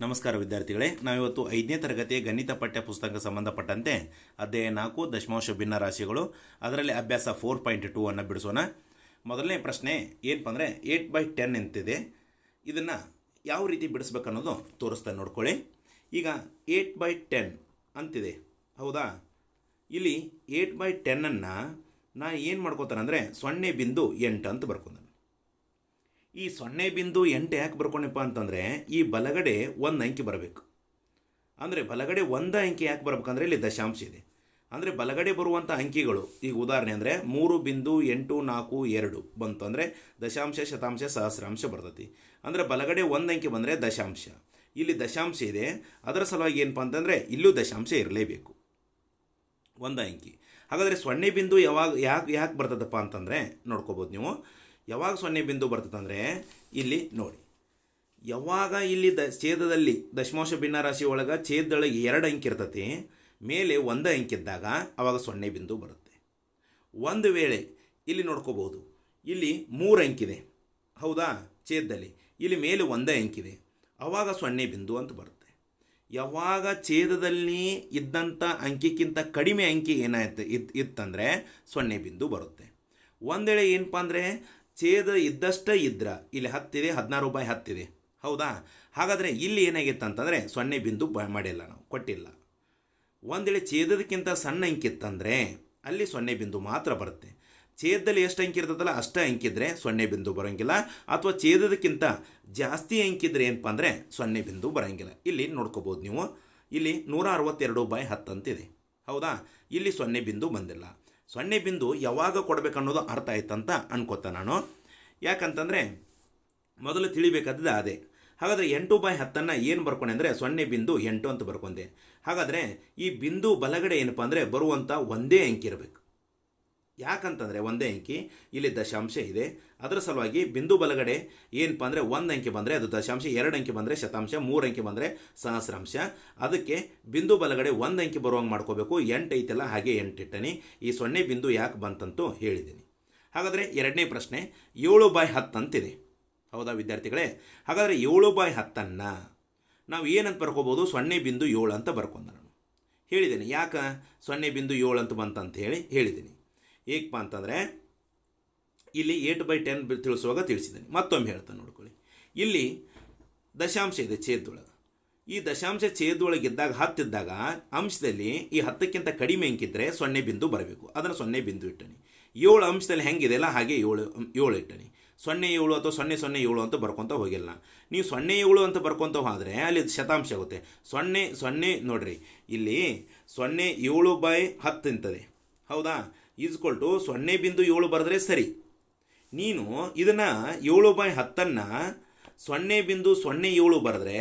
ನಮಸ್ಕಾರ ವಿದ್ಯಾರ್ಥಿಗಳೇ, ನಾವಿವತ್ತು 5ನೇ ತರಗತಿಯ ಗಣಿತ ಪಠ್ಯ ಪುಸ್ತಕಕ್ಕೆ ಸಂಬಂಧಪಟ್ಟಂತೆ ಅಧ್ಯಾಯ 4 ದಶಮಾಂಶ ಭಿನ್ನ ರಾಶಿಗಳು ಅದರಲ್ಲಿ ಅಭ್ಯಾಸ 4.2 ಅನ್ನು ಬಿಡಿಸೋಣ. ಮೊದಲನೇ ಪ್ರಶ್ನೆ ಏನಪ್ಪ ಅಂದರೆ 8/10 ಅಂತಿದೆ. ಇದನ್ನು ಯಾವ ರೀತಿ ಬಿಡಿಸ್ಬೇಕನ್ನೋದು ತೋರಿಸ್ತಾ ನೋಡ್ಕೊಳ್ಳಿ. ಈಗ 8/10 ಅಂತಿದೆ, ಹೌದಾ? ಇಲ್ಲಿ 8/10 ನಾನು ಏನು ಮಾಡ್ಕೋತಾನೆ ಅಂದರೆ 0.8 ಅಂತ ಬರ್ಕೊಂಡೆ. ಈ 0.8 ಯಾಕೆ ಬರ್ಕೊಂಡಪ್ಪ ಅಂತಂದರೆ ಈ ಬಲಗಡೆ ಒಂದು ಅಂಕಿ ಬರಬೇಕು. ಅಂದರೆ ಬಲಗಡೆ ಒಂದು ಅಂಕಿ ಯಾಕೆ ಬರ್ಬೇಕಂದ್ರೆ ಇಲ್ಲಿ ದಶಾಂಶ ಇದೆ. ಅಂದರೆ ಬಲಗಡೆ ಬರುವಂಥ ಅಂಕಿಗಳು ಈಗ ಉದಾಹರಣೆ ಅಂದರೆ 3.842 ಬಂತು ಅಂದರೆ ದಶಾಂಶ, ಶತಾಂಶ, ಸಹಸ್ರಾಂಶ ಬರ್ತೈತಿ. ಅಂದರೆ ಬಲಗಡೆ ಒಂದು ಅಂಕಿ ಬಂದರೆ ದಶಾಂಶ, ಇಲ್ಲಿ ದಶಾಂಶ ಇದೆ. ಅದರ ಸಲುವಾಗಿ ಏನಪ್ಪ ಅಂತಂದರೆ ಇಲ್ಲೂ ದಶಾಂಶ ಇರಲೇಬೇಕು, ಒಂದು ಅಂಕಿ. ಹಾಗಾದರೆ 0 ಯಾಕೆ ಬರ್ತದಪ್ಪ ಅಂತಂದರೆ ನೋಡ್ಕೋಬೋದು ನೀವು. ಯಾವಾಗ 0 ಬರ್ತದಂದರೆ ಇಲ್ಲಿ ನೋಡಿ, ಯಾವಾಗ ಇಲ್ಲಿ ಛೇದದಲ್ಲಿ ದಶಮಾಂಶ ಭಿನ್ನರಾಶಿ ಒಳಗೆ ಛೇದದೊಳಗೆ 2 ಅಂಕಿ ಇರ್ತತಿ, ಮೇಲೆ 1 ಅಂಕಿ ಇದ್ದಾಗ ಆವಾಗ 0 ಬರುತ್ತೆ. ಒಂದು ವೇಳೆ ಇಲ್ಲಿ ನೋಡ್ಕೋಬೋದು, ಇಲ್ಲಿ 3 ಅಂಕಿದೆ, ಹೌದಾ? ಛೇದದಲ್ಲಿ ಇಲ್ಲಿ ಮೇಲೆ 1 ಅಂಕಿದೆ, ಆವಾಗ 0 ಅಂತ ಬರುತ್ತೆ. ಯಾವಾಗ ಛೇದದಲ್ಲಿ ಇದ್ದಂಥ ಅಂಕಿಗಿಂತ ಕಡಿಮೆ ಅಂಕಿ ಏನಾಯ್ತು ಇತ್ತಂದರೆ 0 ಬರುತ್ತೆ. ಒಂದು ವೇಳೆ ಏನಪ್ಪ ಅಂದರೆ ಛೇದ ಇದ್ದಷ್ಟೇ ಇದ್ರೆ ಇಲ್ಲಿ 10 ಇದೆ, 16/10 ಇದೆ, ಹೌದಾ? ಹಾಗಾದರೆ ಇಲ್ಲಿ ಏನಾಗಿತ್ತು ಅಂತಂದರೆ 0 ಮಾಡಿಲ್ಲ, ನಾವು ಕೊಟ್ಟಿಲ್ಲ. ಒಂದು ವೇಳೆ ಛೇದದಕ್ಕಿಂತ ಸಣ್ಣ ಅಂಕಿತ್ತಂದರೆ ಅಲ್ಲಿ 0 ಮಾತ್ರ ಬರುತ್ತೆ. ಛೇದದಲ್ಲಿ ಎಷ್ಟು ಅಂಕಿ ಇರ್ತದಲ್ಲ ಅಷ್ಟೇ ಅಂಕಿದ್ರೆ 0 ಬರೋಂಗಿಲ್ಲ. ಅಥವಾ ಛೇದದಕ್ಕಿಂತ ಜಾಸ್ತಿ ಅಂಕಿದ್ರೆ ಏನಪ್ಪ ಅಂದರೆ 0 ಬರೋಂಗಿಲ್ಲ. ಇಲ್ಲಿ ನೋಡ್ಕೋಬೋದು ನೀವು, ಇಲ್ಲಿ 162/10 ಅಂತಿದೆ, ಹೌದಾ? ಇಲ್ಲಿ 0 ಬಂದಿಲ್ಲ. 0 ಯಾವಾಗ ಕೊಡಬೇಕನ್ನೋದು ಅರ್ಥ ಆಯ್ತಂತ ಅನ್ಕೋತ ನಾನು. ಯಾಕಂತಂದರೆ ಮೊದಲು ತಿಳಿಬೇಕಾದ ಅದೇ. ಹಾಗಾದರೆ 8/10 ಏನು ಬರ್ಕೊಂಡೆ ಅಂದರೆ 0.8 ಅಂತ ಬರ್ಕೊಂಡೆ. ಹಾಗಾದರೆ ಈ ಬಿಂದು ಬಲಗಡೆ ಏನಪ್ಪ ಅಂದರೆ ಬರುವಂಥ ಒಂದೇ ಅಂಕಿ ಇರಬೇಕು. ಯಾಕಂತಂದರೆ ಒಂದೇ ಅಂಕಿ, ಇಲ್ಲಿ ದಶಾಂಶ ಇದೆ. ಅದರ ಸಲುವಾಗಿ ಬಿಂದು ಬಲಗಡೆ ಏನಪ್ಪ ಅಂದರೆ 1 ಅಂಕಿ ಬಂದರೆ ಅದು ದಶಾಂಶ, 2 ಅಂಕಿ ಬಂದರೆ ಶತಾಂಶ, 3 ಅಂಕಿ ಬಂದರೆ ಸಹಸ್ರಾಂಶ. ಅದಕ್ಕೆ ಬಿಂದು ಬಲಗಡೆ 1 ಅಂಕಿ ಬರುವಂಗೆ ಮಾಡ್ಕೋಬೇಕು. 8 ಐತಲ್ಲ, ಹಾಗೆ 8 ಇಟ್ಟನಿ. ಈ 0 ಯಾಕೆ ಬಂತಂತೂ ಹೇಳಿದ್ದೀನಿ. ಹಾಗಾದರೆ ಎರಡನೇ ಪ್ರಶ್ನೆ 7/10 ಅಂತಿದೆ, ಹೌದಾ ವಿದ್ಯಾರ್ಥಿಗಳೇ? ಹಾಗಾದರೆ 7/10 ನಾವು ಏನಂತ ಬರ್ಕೋಬೋದು, 0.7 ಅಂತ ಬರ್ಕೊಂಡ ನಾನು ಹೇಳಿದ್ದೀನಿ. ಯಾಕೆ 0.7 ಅಂತ ಬಂತಂತ ಹೇಳಿದ್ದೀನಿ. ಏಕಪ್ಪ ಅಂತಂದರೆ ಇಲ್ಲಿ 8/10 ತಿಳಿಸುವಾಗ ತಿಳಿಸಿದ್ದೀನಿ. ಮತ್ತೊಮ್ಮೆ ಹೇಳ್ತಾನೆ ನೋಡ್ಕೊಳ್ಳಿ. ಇಲ್ಲಿ ದಶಾಂಶ ಇದೆ ಛೇದದೊಳಗೆ. ಈ ದಶಾಂಶ ಛೇದದೊಳಗಿದ್ದಾಗ 10 ಇದ್ದಾಗ ಅಂಶದಲ್ಲಿ ಈ 10ಕ್ಕಿಂತ ಕಡಿಮೆ ಅಂಕಿದ್ರೆ 0 ಬರಬೇಕು. ಅದನ್ನು 0 ಇಟ್ಟನಿ. 7 ಅಂಶದಲ್ಲಿ ಹೆಂಗಿದೆಯಲ್ಲ ಹಾಗೆ 7 ಇಟ್ಟನಿ. 0.7 ಅಥವಾ 0.07 ಅಂತ ಬರ್ಕೊತ ಹೋಗಿಲ್ಲ. ನೀವು 0.7 ಅಂತ ಬರ್ಕೊತ ಹೋದರೆ ಅಲ್ಲಿ ಶತಾಂಶ ಆಗುತ್ತೆ. 0.0 ನೋಡ್ರಿ, ಇಲ್ಲಿ 0.7/10 ಇಂತದೆ, ಹೌದಾ? ಈಸ್ಕೊಲ್ ಟು 0.7 ಬರೆದ್ರೆ ಸರಿ. ನೀನು ಇದನ್ನು 7/10 0.07 ಬರೆದ್ರೆ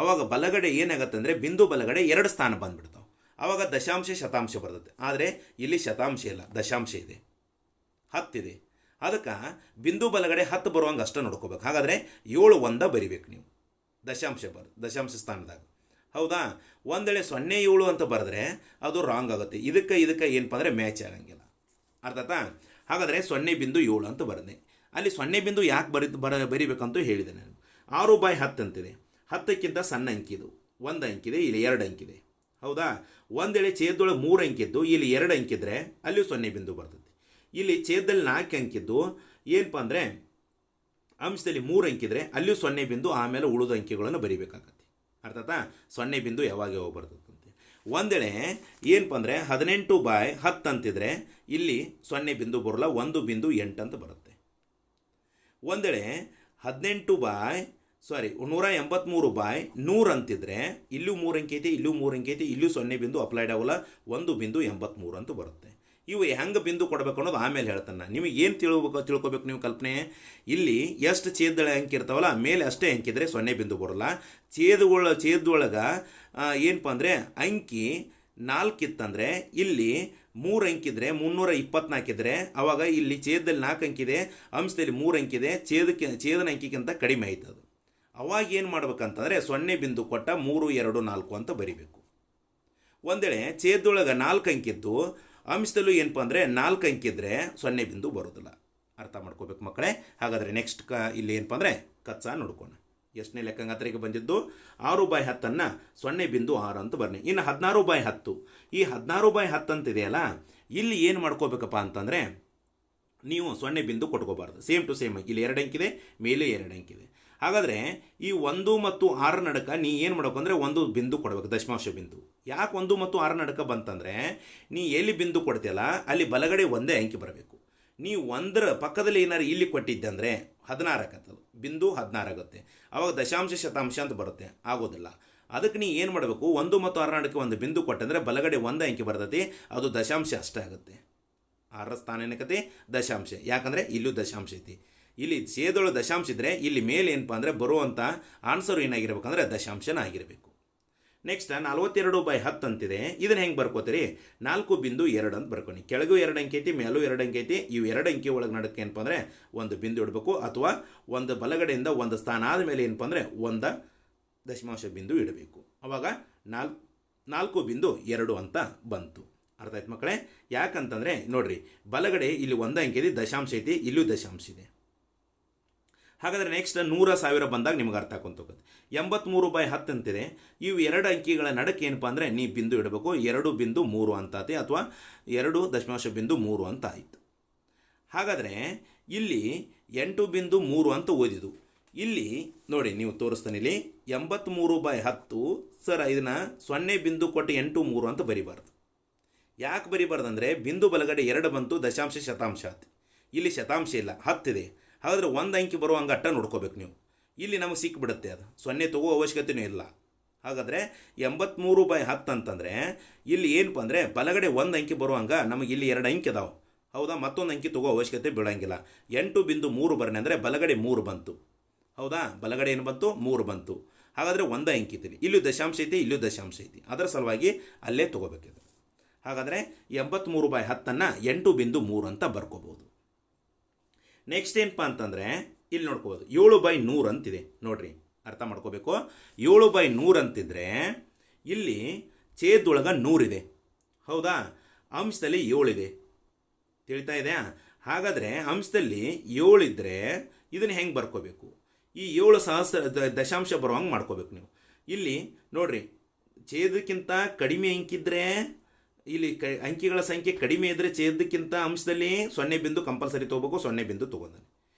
ಆವಾಗ ಬಲಗಡೆ ಏನಾಗುತ್ತೆ ಅಂದರೆ ಬಿಂದು ಬಲಗಡೆ 2 ಸ್ಥಾನ ಬಂದುಬಿಡ್ತಾವೆ. ಆವಾಗ ದಶಾಂಶ, ಶತಾಂಶ ಬರ್ತದೆ. ಆದರೆ ಇಲ್ಲಿ ಶತಾಂಶ ಇಲ್ಲ, ದಶಾಂಶ ಇದೆ, 10 ಇದೆ. ಅದಕ್ಕೆ ಬಿಂದು ಬಲಗಡೆ 10 ಬರುವಂಗೆ ಅಷ್ಟೇ ನೋಡ್ಕೋಬೇಕು. ಹಾಗಾದರೆ 7 ಬರಿಬೇಕು ನೀವು ದಶಾಂಶ ಸ್ಥಾನದಾಗ, ಹೌದಾ? ಒಂದು ವೇಳೆ 0.7 ಅಂತ ಬರೆದ್ರೆ ಅದು ರಾಂಗ್ ಆಗುತ್ತೆ. ಇದಕ್ಕೆ ಏನಪ್ಪ ಅಂದರೆ ಮ್ಯಾಚ್ ಆಗಂಗಿಲ್ಲ, ಅರ್ಥಾತಾ? ಹಾಗಾದರೆ 0.7 ಅಂತ ಬರೆದೆ. ಅಲ್ಲಿ 0 ಯಾಕೆ ಬರಿಬೇಕಂತೂ ಹೇಳಿದೆ ನಾನು. 6/10 ಅಂತಿದೆ, 10ಕ್ಕಿಂತ ಸಣ್ಣ ಅಂಕಿದು 1 ಅಂಕಿದೆ, ಇಲ್ಲಿ 2 ಅಂಕಿದೆ, ಹೌದಾ? ಒಂದು ವೇಳೆ ಛೇದದೊಳಗೆ 3 ಅಂಕಿದ್ದು ಇಲ್ಲಿ 2 ಅಂಕಿದ್ರೆ ಅಲ್ಲಿ 0 ಬರ್ತದೆ. ಇಲ್ಲಿ ಛೇದದಲ್ಲಿ 4 ಅಂಕಿದ್ದು ಏನಪ್ಪ ಅಂದರೆ ಅಂಶದಲ್ಲಿ 3 ಅಂಕಿದ್ರೆ ಅಲ್ಲಿಯೂ 0, ಆಮೇಲೆ ಉಳಿದ ಅಂಕಿಗಳನ್ನು ಬರಿಬೇಕಾಗತ್ತೆ, ಅರ್ಥಾತಾ? 0 ಯಾವಾಗ ಬರ್ತದಂತೆ. ಒಂದು ವೇಳೆ ಏನಪ್ಪ ಅಂದರೆ 18/10 ಅಂತಿದ್ರೆ ಇಲ್ಲಿ 0 ಬರೋಲ್ಲ, 1.8 ಅಂತ ಬರುತ್ತೆ. ಒಂದು ವೇಳೆ 183/100 ಅಂತಿದ್ರೆ ಇಲ್ಲೂ 3 ಅಂಕಿ ಐತಿ, ಇಲ್ಲೂ 3 ಅಂಕಿ ಐತಿ, ಇಲ್ಲೂ 0 ಅಪ್ಲೈಡ್ ಆಗೋಲ್ಲ, 1.83 ಅಂತ ಬರುತ್ತೆ. ಇವು ಹೆಂಗೆ ಬಿಂದು ಕೊಡಬೇಕು ಅನ್ನೋದು ಆಮೇಲೆ ಹೇಳ್ತಾನೆ. ನಿಮಗೆ ಏನು ತಿಳ್ಕೊಬೇಕು ನೀವು ಕಲ್ಪನೆ. ಇಲ್ಲಿ ಎಷ್ಟು ಛೇದದ ಅಂಕಿ ಇರ್ತಾವಲ್ಲ ಮೇಲೆ ಅಷ್ಟೇ ಅಂಕಿದ್ರೆ 0 ಬರೋಲ್ಲ. ಛೇದದೊಳಗೆ ಏನಪ್ಪ ಅಂದರೆ ಅಂಕಿ 4 ಇತ್ತಂದರೆ ಇಲ್ಲಿ 3 ಅಂಕಿದ್ರೆ 324 ಇದ್ದರೆ ಆವಾಗ ಇಲ್ಲಿ ಛೇದದಲ್ಲಿ 4 ಅಂಕಿದೆ, ಅಂಶದಲ್ಲಿ 3 ಅಂಕಿದೆ, ಛೇದನ ಅಂಕಿಗಿಂತ ಕಡಿಮೆ ಆಯ್ತದು. ಅವಾಗ ಏನು ಮಾಡ್ಬೇಕಂತಂದರೆ 0 ಕೊಟ್ಟ 3, 2, 4 ಅಂತ ಬರಿಬೇಕು. ಒಂದು ವೇಳೆ ಛೇದದೊಳಗೆ 4 ಅಂಕಿದ್ದು ಅಂಶದಲ್ಲೂ ಏನಪ್ಪ ಅಂದರೆ 4 ಅಂಕಿದ್ರೆ 0 ಬರೋದಿಲ್ಲ. ಅರ್ಥ ಮಾಡ್ಕೋಬೇಕು ಮಕ್ಕಳೇ. ಹಾಗಾದರೆ ನೆಕ್ಸ್ಟ್ ಇಲ್ಲಿ ಏನಪ್ಪ ಅಂದರೆ ಕಚ್ಚಾ ನೋಡ್ಕೋಣ. ಎಷ್ಟನೇ ಲೆಕ್ಕಂಗಾತ್ರಿಗೆ ಬಂದಿದ್ದು 6/10 0.6 ಅಂತ ಬರ್ನಿ. ಇನ್ನು 16/10, ಈ 16/10 ಅಂತಿದೆಯಲ್ಲ, ಇಲ್ಲಿ ಏನು ಮಾಡ್ಕೋಬೇಕಪ್ಪ ಅಂತಂದರೆ ನೀವು 0 ಬಿಂದು ಕೊಟ್ಕೋಬಾರ್ದು. ಸೇಮ್ ಟು ಸೇಮ್ ಇಲ್ಲಿ 2 ಅಂಕಿದೆ, ಮೇಲೆ 2 ಅಂಕಿದೆ. ಹಾಗಾದರೆ ಈ 1 ಮತ್ತು 6 ನಡಕ ನೀ ಏನು ಮಾಡಬೇಕು ಅಂದರೆ 1 ಬಿಂದು ಕೊಡಬೇಕು, ದಶಮಾಂಶ ಬಿಂದು. ಯಾಕೆ 1 ಮತ್ತು 6 ನಡಕ ಬಂತಂದರೆ ನೀ ಎಲ್ಲಿ ಬಿಂದು ಕೊಡ್ತೀಯಲ್ಲ ಅಲ್ಲಿ ಬಲಗಡೆ ಒಂದೇ ಅಂಕಿ ಬರಬೇಕು. ನೀವು 1ರ ಪಕ್ಕದಲ್ಲಿ ಏನಾರು ಇಲ್ಲಿ ಕೊಟ್ಟಿದ್ದೆ ಅಂದರೆ 16 ಆಗತ್ತದು, ಬಿಂದು 16 ಆಗುತ್ತೆ. ಆವಾಗ ದಶಾಂಶ ಶತಾಂಶ ಅಂತ ಬರುತ್ತೆ, ಆಗೋದಿಲ್ಲ. ಅದಕ್ಕೆ ನೀ ಏನು ಮಾಡಬೇಕು, 1 ಮತ್ತು 6 ನಡಕ್ಕೆ ಒಂದು ಬಿಂದು ಕೊಟ್ಟಂದರೆ ಬಲಗಡೆ ಒಂದು ಅಂಕಿ ಬರ್ತೈತಿ, ಅದು ದಶಾಂಶ ಅಷ್ಟೇ ಆಗುತ್ತೆ. 6ರ ಸ್ಥಾನ ಏನಕತಿ ದಶಾಂಶ, ಯಾಕಂದರೆ ಇಲ್ಲೂ ದಶಾಂಶ ಐತಿ. ಇಲ್ಲಿ ಛೇದೊಳು ದಶಾಂಶ ಇದ್ದರೆ ಇಲ್ಲಿ ಮೇಲೆ ಏನಪ್ಪ ಅಂದರೆ ಬರುವಂಥ ಆನ್ಸರ್ ಏನಾಗಿರ್ಬೇಕಂದ್ರೆ ದಶಾಂಶನ ಆಗಿರಬೇಕು. ನೆಕ್ಸ್ಟ್ 42/10 ಅಂತಿದೆ. ಇದನ್ನು ಹೆಂಗೆ ಬರ್ಕೋತೀರಿ, 4.2 ಅಂತ ಬರ್ಕೊನಿ. ಕೆಳಗೂ 2 ಅಂಕಿ ಐತಿ, ಮೇಲೂ 2 ಅಂಕಿ ಐತಿ. ಇವು 2 ಅಂಕಿ ಒಳಗೆ ನಡಕ್ಕೆ ಏನಪ್ಪ ಅಂದರೆ ಒಂದು ಬಿಂದು ಇಡಬೇಕು, ಅಥವಾ ಒಂದು ಬಲಗಡೆಯಿಂದ ಒಂದು ಸ್ಥಾನ ಆದಮೇಲೆ ಏನಪ್ಪ ಅಂದರೆ ಒಂದು ದಶಮಾಂಶ ಬಿಂದು ಇಡಬೇಕು. ಅವಾಗ 4.2 ಅಂತ ಬಂತು. ಅರ್ಥ ಆಯ್ತು ಮಕ್ಕಳೇ? ಯಾಕಂತಂದರೆ ನೋಡಿರಿ, ಬಲಗಡೆ ಇಲ್ಲಿ ಒಂದು ಅಂಕಿ ಇದೆ, ದಶಾಂಶ ಐತಿ, ಇಲ್ಲೂ ದಶಾಂಶ ಇದೆ. ಹಾಗಾದರೆ ನೆಕ್ಸ್ಟ್ 100,000 ಬಂದಾಗ ನಿಮ್ಗೆ ಅರ್ಥ ಆಕೊಂತ ಹೋಗುತ್ತೆ. 83/10 ಅಂತಿದೆ. ಇವು 2 ಅಂಕಿಗಳ ನಡಕ್ಕೆ ಏನಪ್ಪ ಅಂದರೆ ನೀ ಬಿಂದು ಇಡಬೇಕು, 2.3 ಅಂತ ಆಯ್ತು, ಅಥವಾ 2.3 ಅಂತ ಆಯಿತು. ಹಾಗಾದರೆ ಇಲ್ಲಿ 8.3 ಅಂತ ಓದಿದ್ದು. ಇಲ್ಲಿ ನೋಡಿ, ನೀವು ತೋರಿಸ್ತಾನೆ ಇಲ್ಲಿ 83/10 ಸರ್, ಇದನ್ನು 0 ಬಿಂದು ಕೊಟ್ಟು 8.3 ಅಂತ ಬರಿಬಾರ್ದು. ಯಾಕೆ ಬರಿಬಾರ್ದು ಅಂದರೆ ಬಿಂದು ಬಲಗಡೆ 2 ಬಂತು, ದಶಾಂಶ ಶತಾಂಶ ಆಯ್ತು. ಇಲ್ಲಿ ಶತಾಂಶ ಇಲ್ಲ, 10 ಇದೆ. ಹಾಗಾದರೆ ಒಂದು ಅಂಕಿ ಬರೋ ಹಂಗೆ ಅಟ್ಟ ನೋಡ್ಕೋಬೇಕು ನೀವು. ಇಲ್ಲಿ ನಮಗೆ ಸಿಕ್ಬಿಡುತ್ತೆ, ಅದು 0 ತಗೋ ಅವಶ್ಯಕತೆಯೂ ಇಲ್ಲ. ಹಾಗಾದರೆ 83/10 ಅಂತಂದರೆ ಇಲ್ಲಿ ಏನಪ್ಪ ಅಂದರೆ ಬಲಗಡೆ ಒಂದು ಅಂಕಿ ಬರೋ ಹಂಗೆ ನಮಗೆ ಇಲ್ಲಿ 2 ಅಂಕಿ ಅದಾವೆ, ಹೌದಾ? ಮತ್ತೊಂದು ಅಂಕಿ ತಗೋ ಅವಶ್ಯಕತೆ ಬೀಳಂಗಿಲ್ಲ. 8.3 ಬರ್ನೆ ಅಂದರೆ ಬಲಗಡೆ 3 ಬಂತು, ಹೌದಾ? ಬಲಗಡೆ ಏನು ಬಂತು, 3 ಬಂತು. ಹಾಗಾದರೆ ಒಂದು ಅಂಕಿ ಐತಿ, ಇಲ್ಲೂ ದಶಾಂಶ ಐತಿ, ಇಲ್ಲೂ ದಶಾಂಶ ಐತಿ. ಅದರ ಸಲುವಾಗಿ ಅಲ್ಲೇ ತೊಗೋಬೇಕಿದೆ. ಹಾಗಾದರೆ 83/10 8.3 ಅಂತ ಬರ್ಕೋಬೋದು. ನೆಕ್ಸ್ಟ್ ಏನಪ್ಪ ಅಂತಂದರೆ ಇಲ್ಲಿ ನೋಡ್ಕೋಬೋದು 7/100 ಅಂತಿದೆ. ನೋಡ್ರಿ, ಅರ್ಥ ಮಾಡ್ಕೋಬೇಕು. 7/100 ಅಂತಿದ್ರೆ ಇಲ್ಲಿ ಛೇದೊಳಗೆ 100 ಇದೆ, ಹೌದಾ? ಅಂಶದಲ್ಲಿ 7 ಇದೆ, ತಿಳಿತಾ ಇದೆಯಾ? ಹಾಗಾದರೆ ಅಂಶದಲ್ಲಿ 7 ಇದ್ದರೆ ಇದನ್ನು ಹೆಂಗೆ ಬರ್ಕೋಬೇಕು? ಈ 7 ಸಹಸ್ರ ದಶಾಂಶ ಬರೋ ಹಂಗೆ ಮಾಡ್ಕೋಬೇಕು ನೀವು. ಇಲ್ಲಿ ನೋಡ್ರಿ, ಛೇದಕ್ಕಿಂತ ಕಡಿಮೆ ಅಂಕಿದ್ರೆ ಇಲ್ಲಿ ಅಂಕಿಗಳ ಸಂಖ್ಯೆ ಕಡಿಮೆ ಇದ್ದರೆ ಛೇದಕ್ಕಿಂತ ಅಂಶದಲ್ಲಿ 0 ಬಿಂದು ಕಂಪಲ್ಸರಿ ತೊಗೋಬೇಕು, 0 ಬಿಂದು ತೊಗೊಂಡಾನೆ.